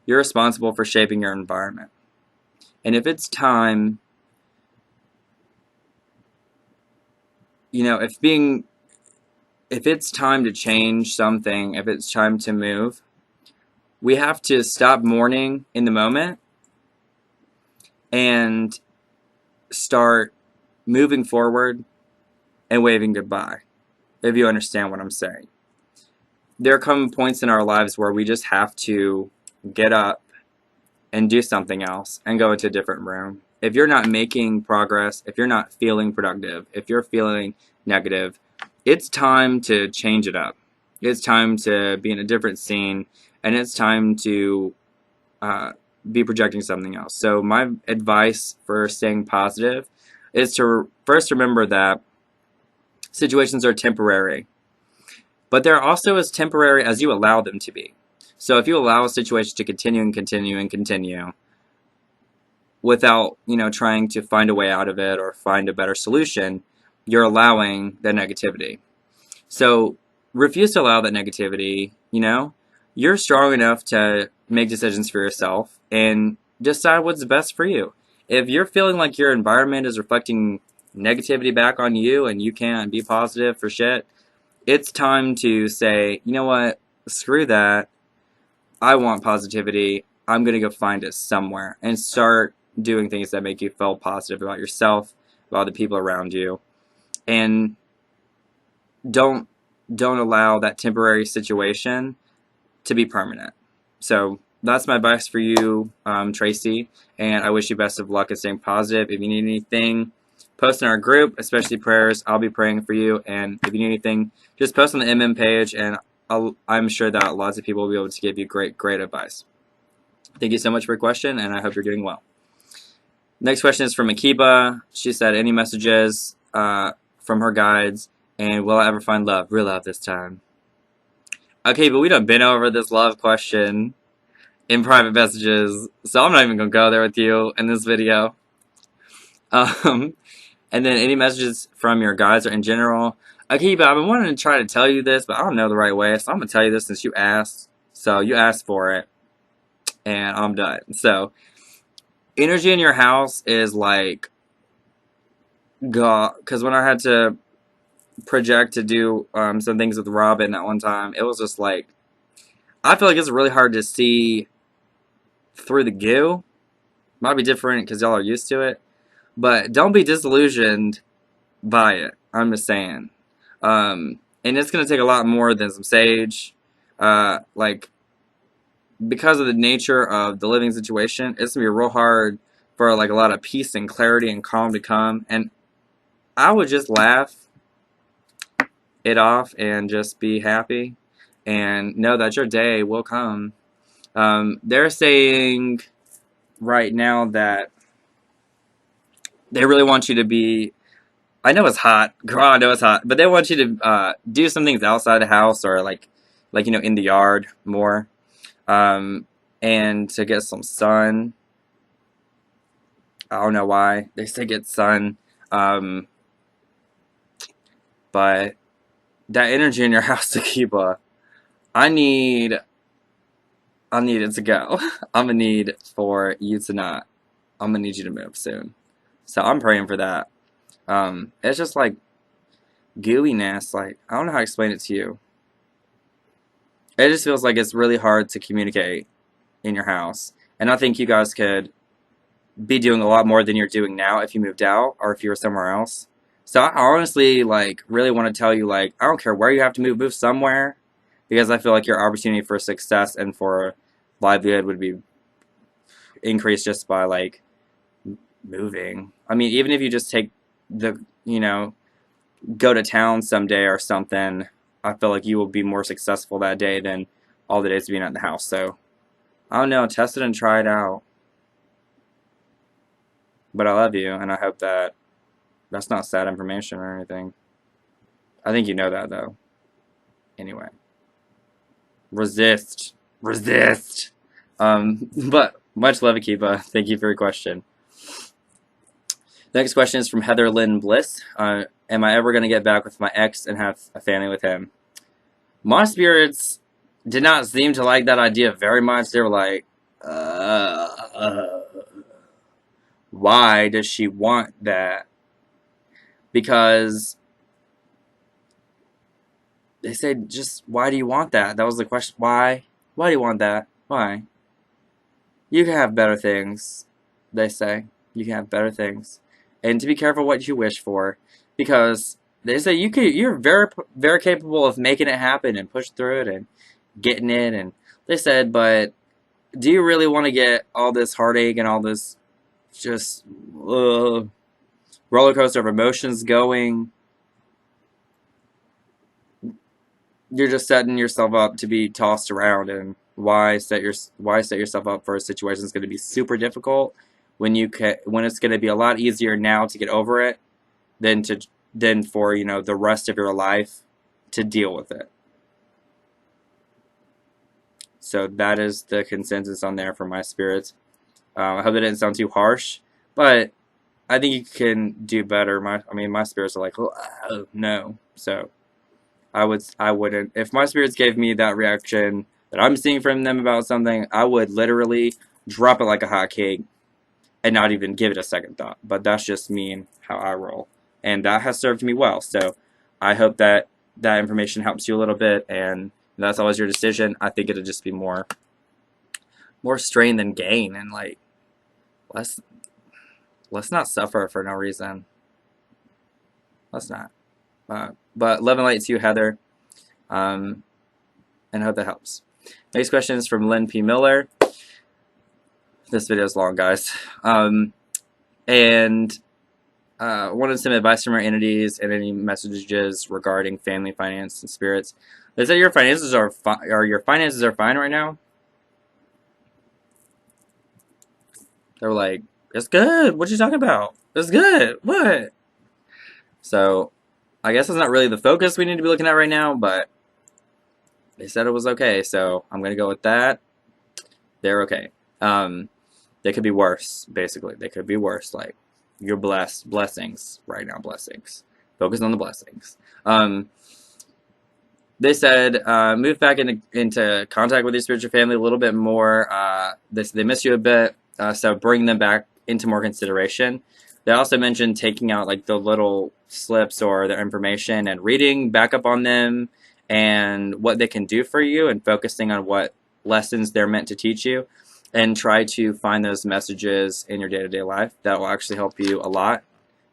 you're responsible for shaping your environment. And if it's time you know, if it's time to change something, if it's time to move, we have to stop mourning in the moment and start moving forward and waving goodbye, if you understand what I'm saying. There come points in our lives where we just have to get up and do something else and go into a different room. If you're not making progress, if you're not feeling productive, if you're feeling negative, it's time to change it up. It's time to be in a different scene, and it's time to be projecting something else. So my advice for staying positive is to first remember that situations are temporary, but they're also as temporary as you allow them to be. So if you allow a situation to continue and continue and continue without, trying to find a way out of it or find a better solution, you're allowing the negativity. So refuse to allow that negativity, You're strong enough to make decisions for yourself and decide what's best for you. If you're feeling like your environment is reflecting negativity back on you and you can't be positive for shit, it's time to say, you know what, screw that. I want positivity. I'm going to go find it somewhere and start doing things that make you feel positive about yourself, about the people around you. And don't allow that temporary situation to be permanent. So that's my advice for you, Tracy, and I wish you best of luck in staying positive. If you need anything, post in our group, especially prayers. I'll be praying for you, and if you need anything, just post on the MM page, and I'm sure that lots of people will be able to give you great advice. Thank you so much for your question, and I hope you're doing well. Next question is from Akiba. She said, any messages from her guides, and will I ever find love? Real love this time. Okay, but we done been over this love question in private messages, so I'm not even going to go there with you in this video. And then any messages from your guides or in general. Okay, but I've been wanting to try to tell you this, but I don't know the right way, so I'm going to tell you this since you asked. So you asked for it, and I'm done. So, energy in your house is like, God, because when I had to project to do some things with Robin at one time, it was just like, I feel like it's really hard to see through the goo. Might be different because y'all are used to it, but don't be disillusioned by it. I'm just saying. And it's going to take a lot more than some sage. Like, because of the nature of the living situation, it's going to be real hard for like a lot of peace and clarity and calm to come. And I would just laugh it off and just be happy and know that your day will come. They're saying right now that they really want you to be, I know it's hot, girl, I know it's hot, but they want you to do some things outside the house or like in the yard more, and to get some sun. I don't know why they say get sun, but that energy in your house, Akiba, I need it to go. I'm gonna need for you to not. I'm gonna need you to move soon. So I'm praying for that. It's just like gooiness. Like, I don't know how to explain it to you. It just feels like it's really hard to communicate in your house. And I think you guys could be doing a lot more than you're doing now if you moved out or if you were somewhere else. So I honestly really want to tell you, I don't care where you have to move somewhere, because I feel like your opportunity for success and for livelihood would be increased just by moving. I mean, even if you just take go to town someday or something, I feel like you will be more successful that day than all the days being at the house. So I don't know, test it and try it out. But I love you, and I hope that that's not sad information or anything. I think you know that, though. Anyway. Resist. But much love, Akiba. Thank you for your question. Next question is from Heather Lynn Bliss. Am I ever going to get back with my ex and have a family with him? My spirits did not seem to like that idea very much. They were like, why does she want that? Because they said, just why do you want that? That was the question. Why? Why do you want that? Why? You can have better things, they say. You can have better things. And to be careful what you wish for, because they say you're very, very capable of making it happen and push through it and getting it. And they said, but do you really want to get all this heartache and all this just roller coaster of emotions going? You're just setting yourself up to be tossed around, and why set yourself up for a situation that's going to be super difficult when when it's going to be a lot easier now to get over it than for the rest of your life to deal with it. So that is the consensus on there for my spirits. I hope that didn't sound too harsh, but I think you can do better. My spirits are like, oh, no. So I wouldn't. If my spirits gave me that reaction that I'm seeing from them about something, I would literally drop it like a hot cake and not even give it a second thought. But that's just me and how I roll, and that has served me well. So I hope that that information helps you a little bit, and that's always your decision. I think it'll just be more strain than gain, and like let's not suffer for no reason. Let's not. But love and light to you, Heather, and I hope that helps. Next question is from Lynn P. Miller. This video is long, guys. And wanted some advice from our entities and any messages regarding family, finance, and spirits. They said your finances are fine right now. They were like, it's good. What you talking about? It's good. What? So I guess it's not really the focus we need to be looking at right now, but they said it was okay, so I'm gonna go with that. They're okay. They could be worse, basically. They could be worse. Like, you're blessed. Blessings right now. Blessings. Focus on the blessings. They said move back into contact with your spiritual family a little bit more. They miss you a bit, so bring them back into more consideration. They also mentioned taking out like the little slips or their information and reading back up on them and what they can do for you, and focusing on what lessons they're meant to teach you, and try to find those messages in your day-to-day life. That will actually help you a lot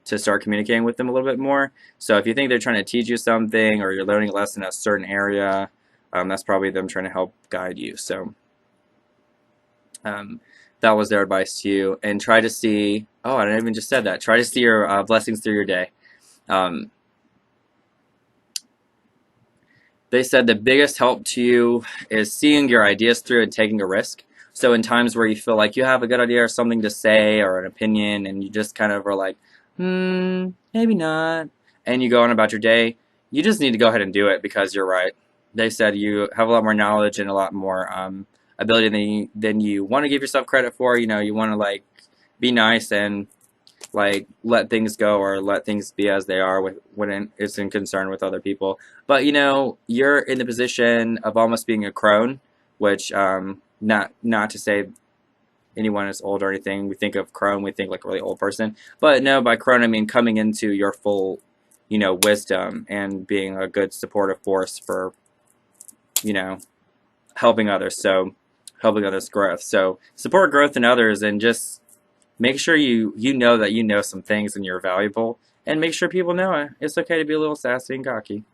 to start communicating with them a little bit more. So if you think they're trying to teach you something, or you're learning a lesson in a certain area, that's probably them trying to help guide you. So that was their advice to you. And try to see, oh, I didn't even just said that. Try to see your blessings through your day. They said the biggest help to you is seeing your ideas through and taking a risk. So in times where you feel like you have a good idea or something to say or an opinion, and you just kind of are like, maybe not, and you go on about your day, you just need to go ahead and do it, because you're right. They said you have a lot more knowledge and a lot more ability than you want to give yourself credit for. You want to like be nice and like let things go, or let things be as they are when it's in concern with other people. But you're in the position of almost being a crone, which not to say anyone is old or anything. We think of crone, we think like a really old person, but no, by crone I mean coming into your full wisdom and being a good supportive force for helping others. So helping others' growth. So support growth in others, and just make sure you know that you know some things and you're valuable, and make sure people know it. It's okay to be a little sassy and cocky.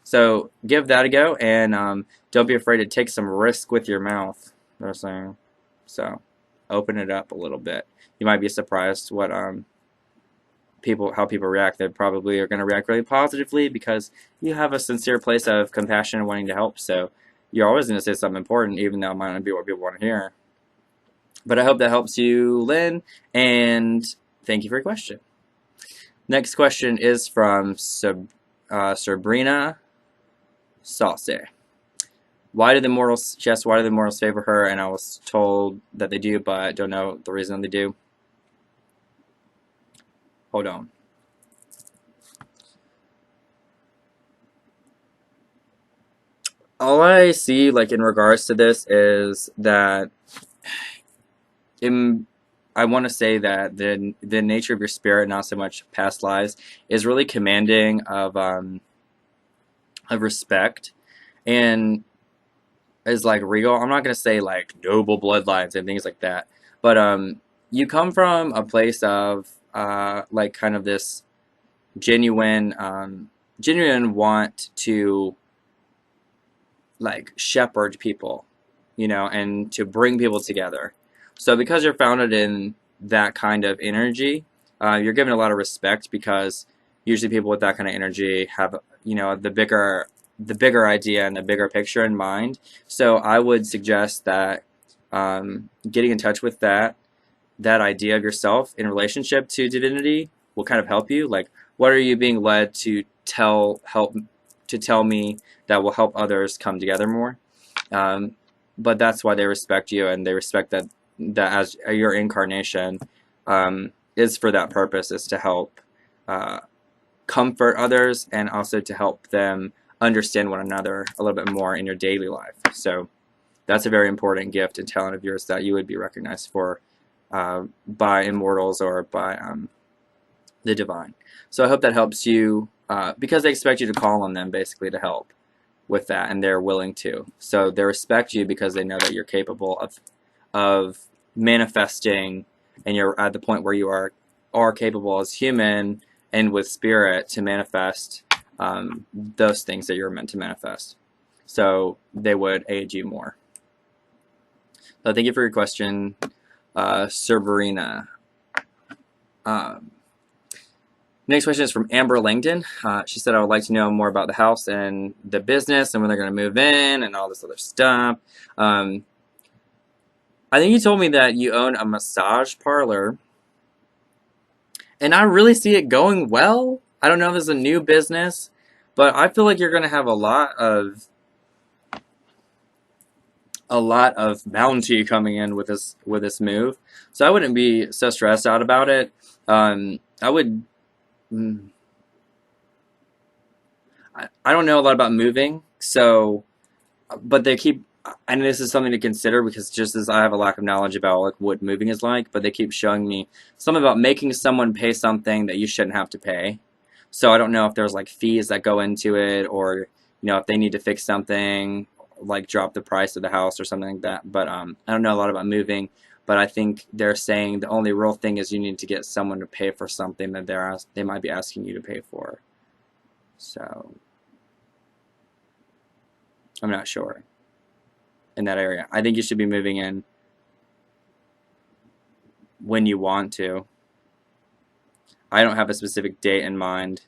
So give that a go, and don't be afraid to take some risk with your mouth. They're saying. So open it up a little bit. You might be surprised what how people react. They probably are going to react really positively, because you have a sincere place of compassion and wanting to help. So you're always going to say something important, even though it might not be what people want to hear. But I hope that helps you, Lynn, and thank you for your question. Next question is from Sabrina Sauce. Why do the mortals favor her? And I was told that they do, but I don't know the reason they do. Hold on. All I see, like, in regards to this is that I want to say that the nature of your spirit, not so much past lives, is really commanding of of respect and is like regal. I'm not gonna say like noble bloodlines and things like that, but you come from a place of like kind of this genuine genuine want to like shepherd people, you know, and to bring people together. So because you're founded in that kind of energy, you're given a lot of respect because usually people with that kind of energy have, you know, the bigger idea and the bigger picture in mind. So I would suggest that getting in touch with that idea of yourself in relationship to divinity will kind of help you. Like, what are you being led to tell me that will help others come together more? Um, but that's why they respect you, and they respect that as your incarnation is for that purpose, is to help uh, comfort others and also to help them understand one another a little bit more in your daily life. So that's a very important gift and talent of yours that you would be recognized for by immortals or by the divine. So I hope that helps you because they expect you to call on them basically to help with that, and they're willing to. So they respect you because they know that you're capable of manifesting, and you're at the point where you are capable as human and with spirit to manifest those things that you're meant to manifest. So they would aid you more. So thank you for your question, Cerberina. Next question is from Amber Langdon. She said, I would like to know more about the house and the business and when they're going to move in and all this other stuff. I think you told me that you own a massage parlor, and I really see it going well. I don't know if it's a new business, but I feel like you're going to have a lot of bounty coming in with this move. So I wouldn't be so stressed out about it. I would. I don't know a lot about moving, so, but they keep, and this is something to consider because just as I have a lack of knowledge about like what moving is like, but they keep showing me something about making someone pay something that you shouldn't have to pay. So I don't know if there's like fees that go into it, or you know if they need to fix something, like drop the price of the house or something like that. But I don't know a lot about moving. But I think they're saying the only real thing is you need to get someone to pay for something that they might be asking you to pay for. So I'm not sure in that area. I think you should be moving in when you want to. I don't have a specific date in mind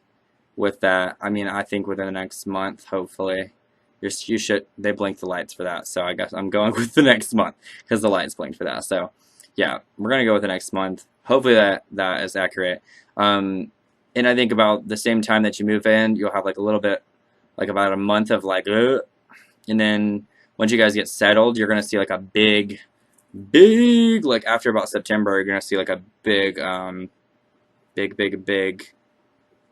with that. I mean, I think within the next month, hopefully. You should. They blinked the lights for that, so I guess I'm going with the next month because the lights blinked for that. So, yeah, we're gonna go with the next month. Hopefully that is accurate. And I think about the same time that you move in, you'll have like a little bit, like about a month of like, and then once you guys get settled, you're gonna see like a big, like after about September, you're gonna see like a big, big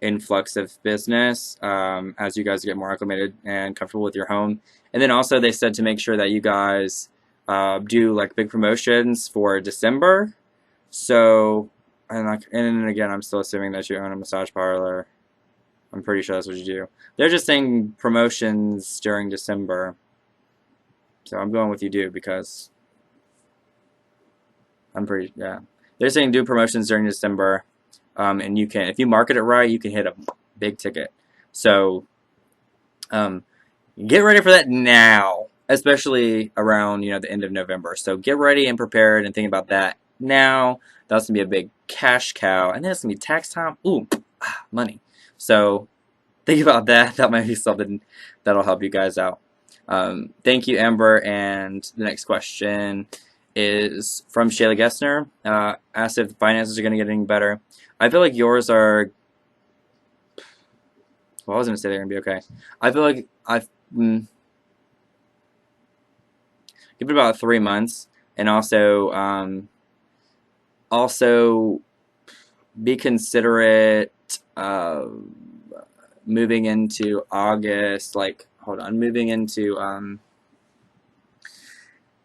influx of business as you guys get more acclimated and comfortable with your home. And then also they said to make sure that you guys do like big promotions for December. So, and again, I'm still assuming that you own a massage parlor. I'm pretty sure that's what you do. They're just saying promotions during December. So I'm going with you do because yeah. They're saying do promotions during December. And you can, if you market it right, you can hit a big ticket. So, get ready for that now, especially around, the end of November. So get ready and prepared and think about that now. That's gonna be a big cash cow, and then it's gonna be tax time. Ooh, money. So think about that. That might be something that'll help you guys out. Thank you, Amber. And the next question is from Shayla Gessner. Asked if the finances are going to get any better. I feel like yours are. Well, I was going to say they're going to be okay. I feel like I've give it about 3 months, and also be considerate moving into August. Like, hold on, moving into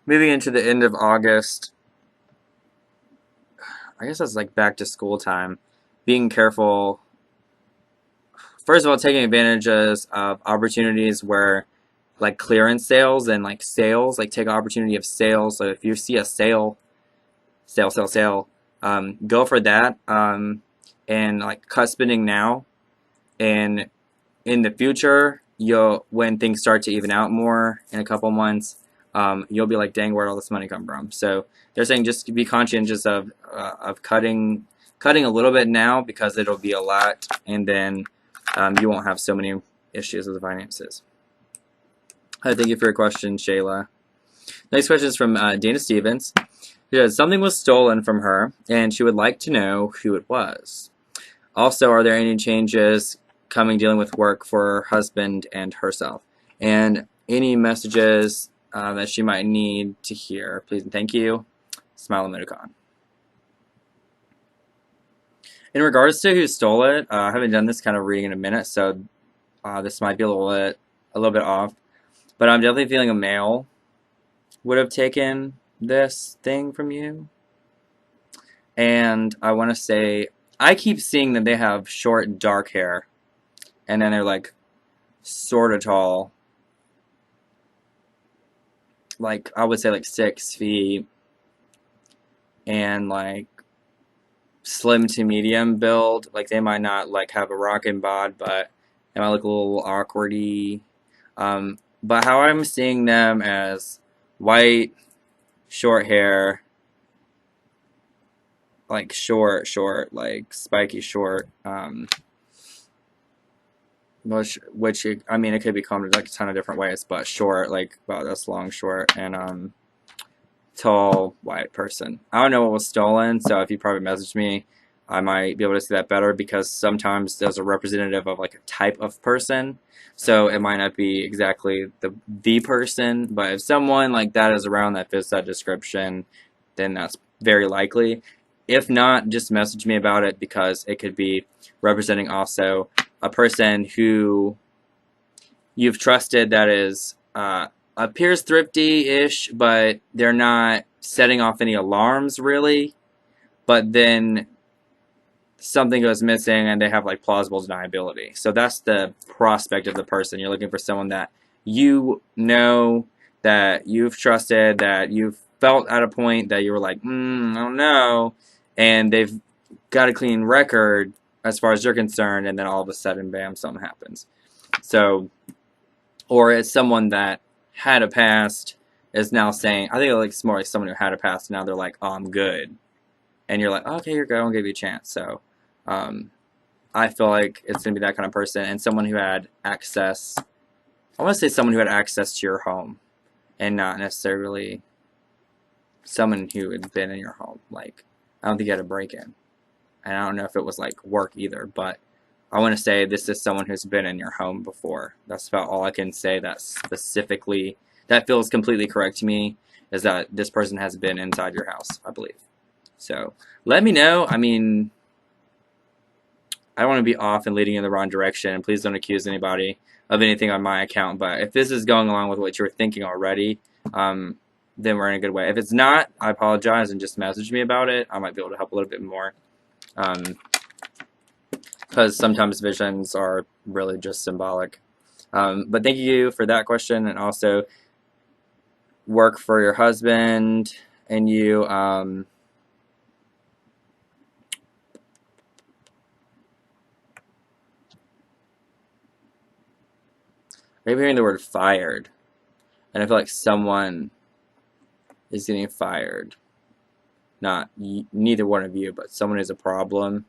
the end of August. I guess that's like back to school time. Being careful first of all, taking advantages of opportunities where like clearance sales and like sales, like take opportunity of sales. So if you see a sale, go for that. And like cut spending now, and in the future, you'll when things start to even out more in a couple months, you'll be like, dang, where'd all this money come from? So they're saying just be conscientious of cutting a little bit now because it'll be a lot, and then you won't have so many issues with the finances. Thank you for your question, Shayla. Next question is from Dana Stevens. She says, something was stolen from her, and she would like to know who it was. Also, are there any changes coming dealing with work for her husband and herself? And any messages that she might need to hear, please and thank you. Smile emoticon. In regards to who stole it, I haven't done this kind of reading in a minute, so this might be a little bit off. But I'm definitely feeling a male would have taken this thing from you. And I want to say, I keep seeing that they have short, dark hair. And then they're like sort of tall. Like, I would say like 6 feet. And like slim to medium build. Like, they might not like have a rockin' bod, but they might look a little awkwardy. But how I'm seeing them as white, short hair, like short, like spiky short, which I mean, it could be combed like a ton of different ways, but short, like about this long, short, and tall, white person. I don't know what was stolen, so if you probably messaged me, I might be able to see that better because sometimes there's a representative of like a type of person, so it might not be exactly the person, but if someone like that is around that fits that description, then that's very likely. If not, just message me about it because it could be representing also a person who you've trusted that is appears thrifty-ish, but they're not setting off any alarms really, but then something goes missing and they have like plausible deniability. So that's the prospect of the person. You're looking for someone that you know, that you've trusted, that you've felt at a point that you were like, I don't know, and they've got a clean record as far as you're concerned, and then all of a sudden, bam, something happens. So, or it's someone that had a past is now saying, I think it's more like someone who had a past, and now they're like, oh, I'm good. And you're like, oh, okay, you're good, I'll give you a chance. So, I feel like it's going to be that kind of person, and someone who had access, I want to say someone who had access to your home, and not necessarily someone who had been in your home. Like, I don't think you had a break-in. And I don't know if it was like work either, but I want to say this is someone who's been in your home before. That's about all I can say that specifically, that feels completely correct to me, is that this person has been inside your house, I believe. So let me know. I mean, I don't want to be off and leading in the wrong direction. Please don't accuse anybody of anything on my account. But if this is going along with what you were thinking already, then we're in a good way. If it's not, I apologize and just message me about it. I might be able to help a little bit more. Because sometimes visions are really just symbolic. But thank you for that question, and also work for your husband and you. Maybe hearing the word fired, and I feel like someone is getting fired. Not neither one of you, but someone is a problem.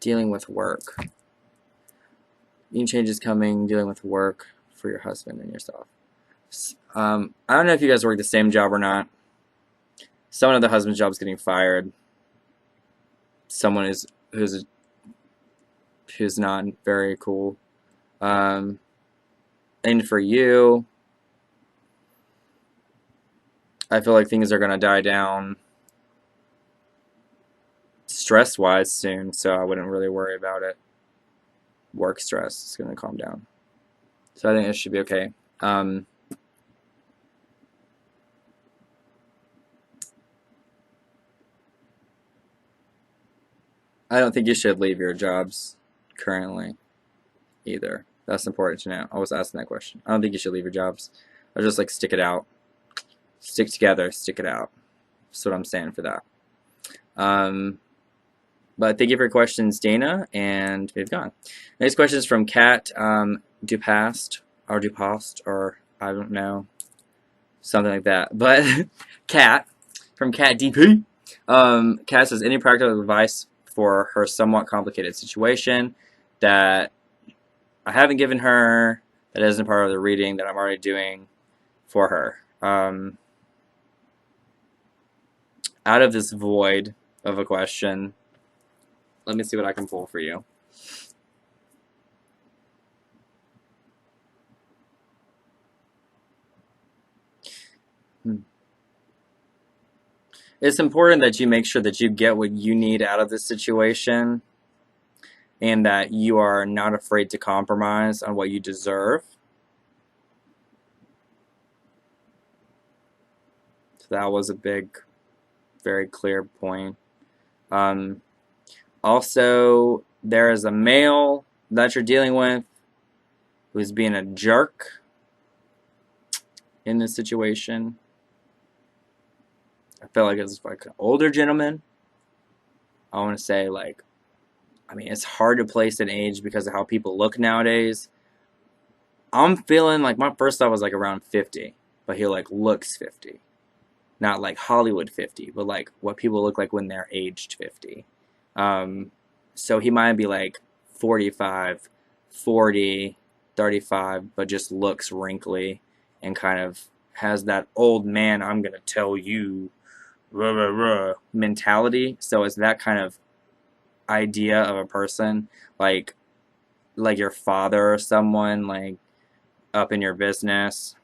Dealing with work. Any changes coming, dealing with work for your husband and yourself. I don't know if you guys work the same job or not. Someone of the husband's job is getting fired. Someone who's not very cool. And for you, I feel like things are going to die down stress-wise soon, so I wouldn't really worry about it. Work stress is going to calm down. So I think it should be okay. I don't think you should leave your jobs. currently either. That's important to know. I was asking that question. I don't think you should leave your jobs. Or just like stick it out. Stick together, stick it out. That's what I'm saying for that. But thank you for your questions, Dana, and we've gone. Next question is from Kat Dupast, or I don't know, something like that. But Kat, from Kat DP, Kat says, any practical advice for her somewhat complicated situation that I haven't given her, that isn't part of the reading that I'm already doing for her. Out of this void of a question, let me see what I can pull for you. It's important that you make sure that you get what you need out of this situation and that you are not afraid to compromise on what you deserve. So that was a big, very clear point. Also, there is a male that you're dealing with who's being a jerk in this situation. I feel like it's like an older gentleman. I want to say, like, I mean, it's hard to place an age because of how people look nowadays. I'm feeling like my first thought was like around 50, but he like looks 50. Not like Hollywood 50, but like what people look like when they're aged 50. So he might be like 45, 40, 35, but just looks wrinkly and kind of has that old man, I'm going to tell you, rah, rah, rah, mentality. So it's that kind of idea of a person, like your father or someone, like up in your business,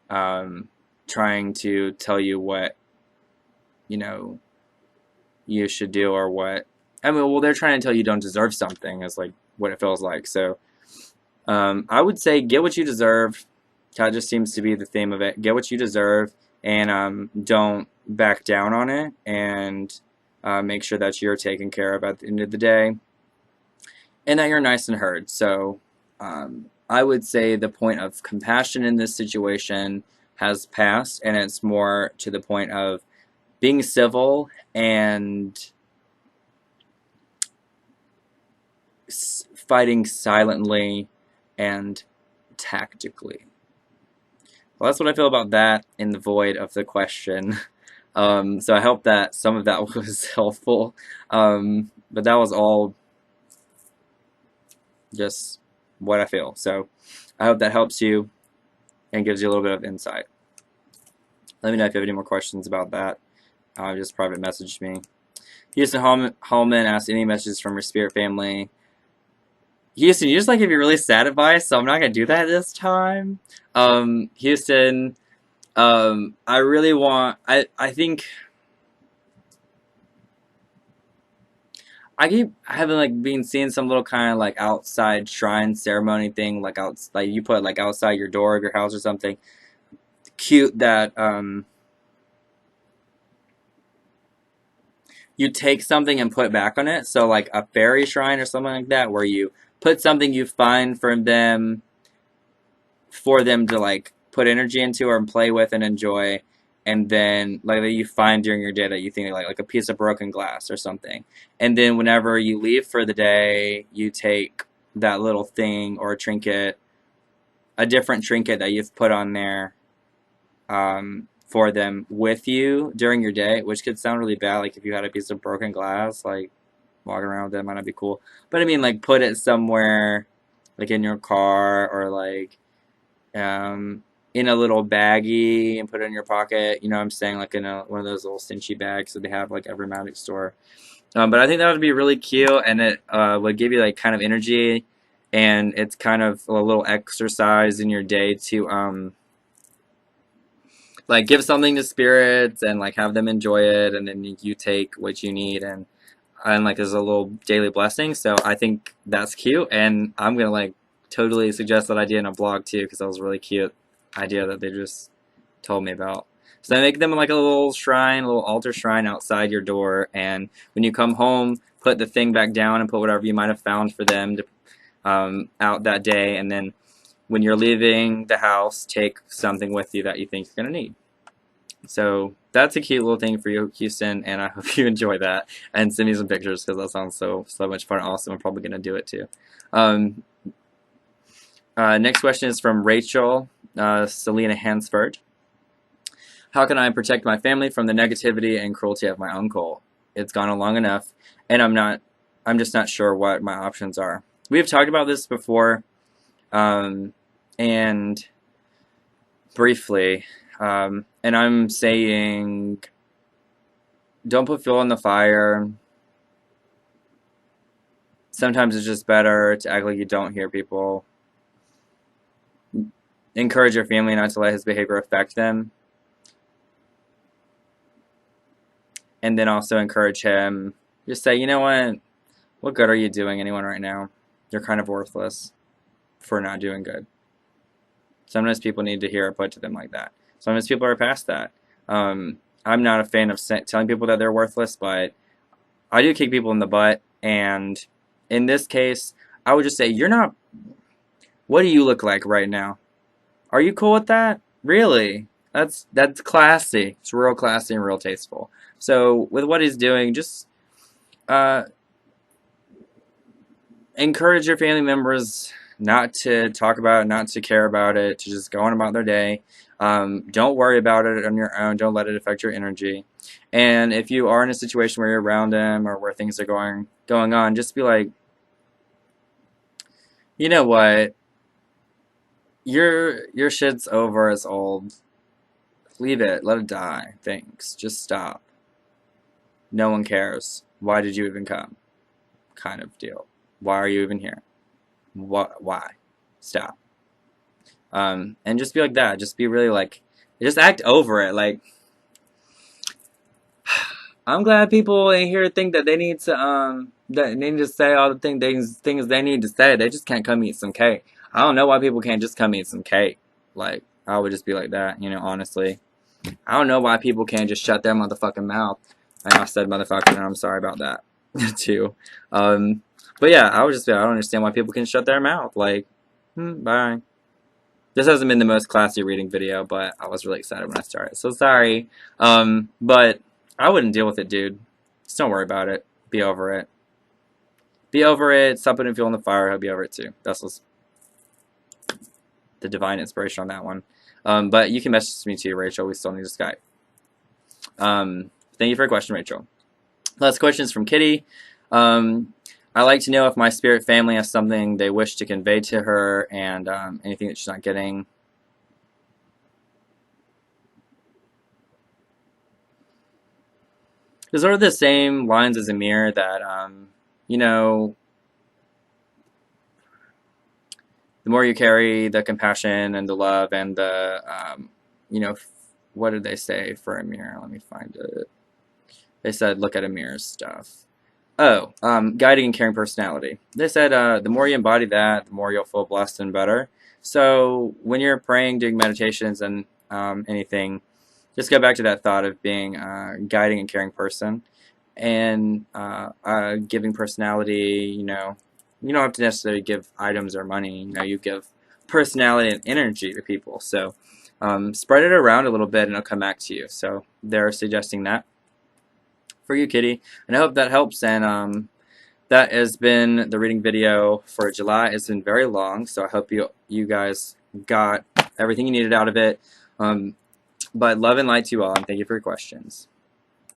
trying to tell you what, you know, you should do or what. I mean, well, they're trying to tell you don't deserve something is like what it feels like. So I would say get what you deserve. That just seems to be the theme of it. Get what you deserve and don't back down on it, and make sure that you're taken care of at the end of the day and that you're nice and heard. So I would say the point of compassion in this situation has passed, and it's more to the point of being civil and fighting silently and tactically. Well, that's what I feel about that in the void of the question. So I hope that some of that was helpful. But that was all just what I feel. So I hope that helps you and gives you a little bit of insight. Let me know if you have any more questions about that. Just private message me. Houston Hallman asked any messages from your spirit family. Houston, you just like give you really sad advice, so I'm not gonna do that this time. Houston, I really want. I think I keep having like being seeing some little kind of like outside shrine ceremony thing, like like you put like outside your door of your house or something. Cute that you take something and put back on it. So like a fairy shrine or something like that, where you put something you find from them for them to like put energy into or play with and enjoy, and then like that you find during your day that you think like a piece of broken glass or something, and then whenever you leave for the day, you take that little thing or a trinket, a different trinket that you've put on there for them with you during your day, which could sound really bad, like if you had a piece of broken glass, like walking around with it might not be cool, but I mean like put it somewhere like in your car or like in a little baggie and put it in your pocket, you know what I'm saying, like in one of those little cinchy bags that they have like every magic store. But I think that would be really cute, and it would give you like kind of energy, and it's kind of a little exercise in your day to like give something to spirits and like have them enjoy it, and then you take what you need, and like there's a little daily blessing. So I think that's cute, and I'm gonna like totally suggest that idea in a blog too, because that was a really cute idea that they just told me about. So I make them like a little shrine, a little altar shrine outside your door, and when you come home put the thing back down and put whatever you might have found for them to, out that day, and then when you're leaving the house, take something with you that you think you're going to need. So that's a cute little thing for you, Houston, and I hope you enjoy that. And send me some pictures because that sounds so much fun. Awesome. I'm probably going to do it too. Next question is from Rachel Selena Hansford. How can I protect my family from the negativity and cruelty of my uncle? It's gone on long enough, and I'm just not sure what my options are. We've talked about this before, and briefly, and I'm saying, don't put fuel on the fire. Sometimes it's just better to act like you don't hear people. Encourage your family not to let his behavior affect them. And then also encourage him. Just say, you know what good are you doing anyone right now? You're kind of worthless for not doing good. Sometimes people need to hear it put to them like that. Sometimes people are past that. I'm not a fan of telling people that they're worthless, but I do kick people in the butt. And in this case, I would just say, what do you look like right now? Are you cool with that? Really? That's classy. It's real classy and real tasteful. So with what he's doing, just encourage your family members not to talk about it, not to care about it, to just go on about their day. Don't worry about it on your own. Don't let it affect your energy. And if you are in a situation where you're around him or where things are going on, just be like, you know what? Your shit's over. It's old. Leave it. Let it die. Thanks. Just stop. No one cares. Why did you even come? Kind of deal. Why are you even here? Why? Stop. And just be like that. Just be really like, just act over it. Like, I'm glad people in here think that they need to say all the things they need to say. They just can't come eat some cake. I don't know why people can't just come eat some cake. Like, I would just be like that, honestly. I don't know why people can't just shut their motherfucking mouth. And I said motherfucker, and I'm sorry about that, too. But yeah, I would just be, I don't understand why people can shut their mouth. Like, bye. This hasn't been the most classy reading video, but I was really excited when I started. So sorry. But I wouldn't deal with it, dude. Just don't worry about it. Be over it. Be over it. Stop putting fuel on the fire. He'll be over it, too. That's the divine inspiration on that one. But you can message me too, Rachel. We still need a Skype. Thank you for your question, Rachel. Last question is from Kitty. I like to know if my spirit family has something they wish to convey to her and anything that she's not getting. It's sort of the same lines as Amir that, the more you carry the compassion and the love and the, what did they say for Amir? Let me find it. They said, look at Amir's stuff. Oh, guiding and caring personality. They said the more you embody that, the more you'll feel blessed and better. So when you're praying, doing meditations and anything, just go back to that thought of being a guiding and caring person and giving personality. You don't have to necessarily give items or money. You give personality and energy to people. So spread it around a little bit and it'll come back to you. So they're suggesting that for you, Kitty. And I hope that helps. And that has been the reading video for July. It's been very long, so I hope you guys got everything you needed out of it. But love and light to you all, and thank you for your questions.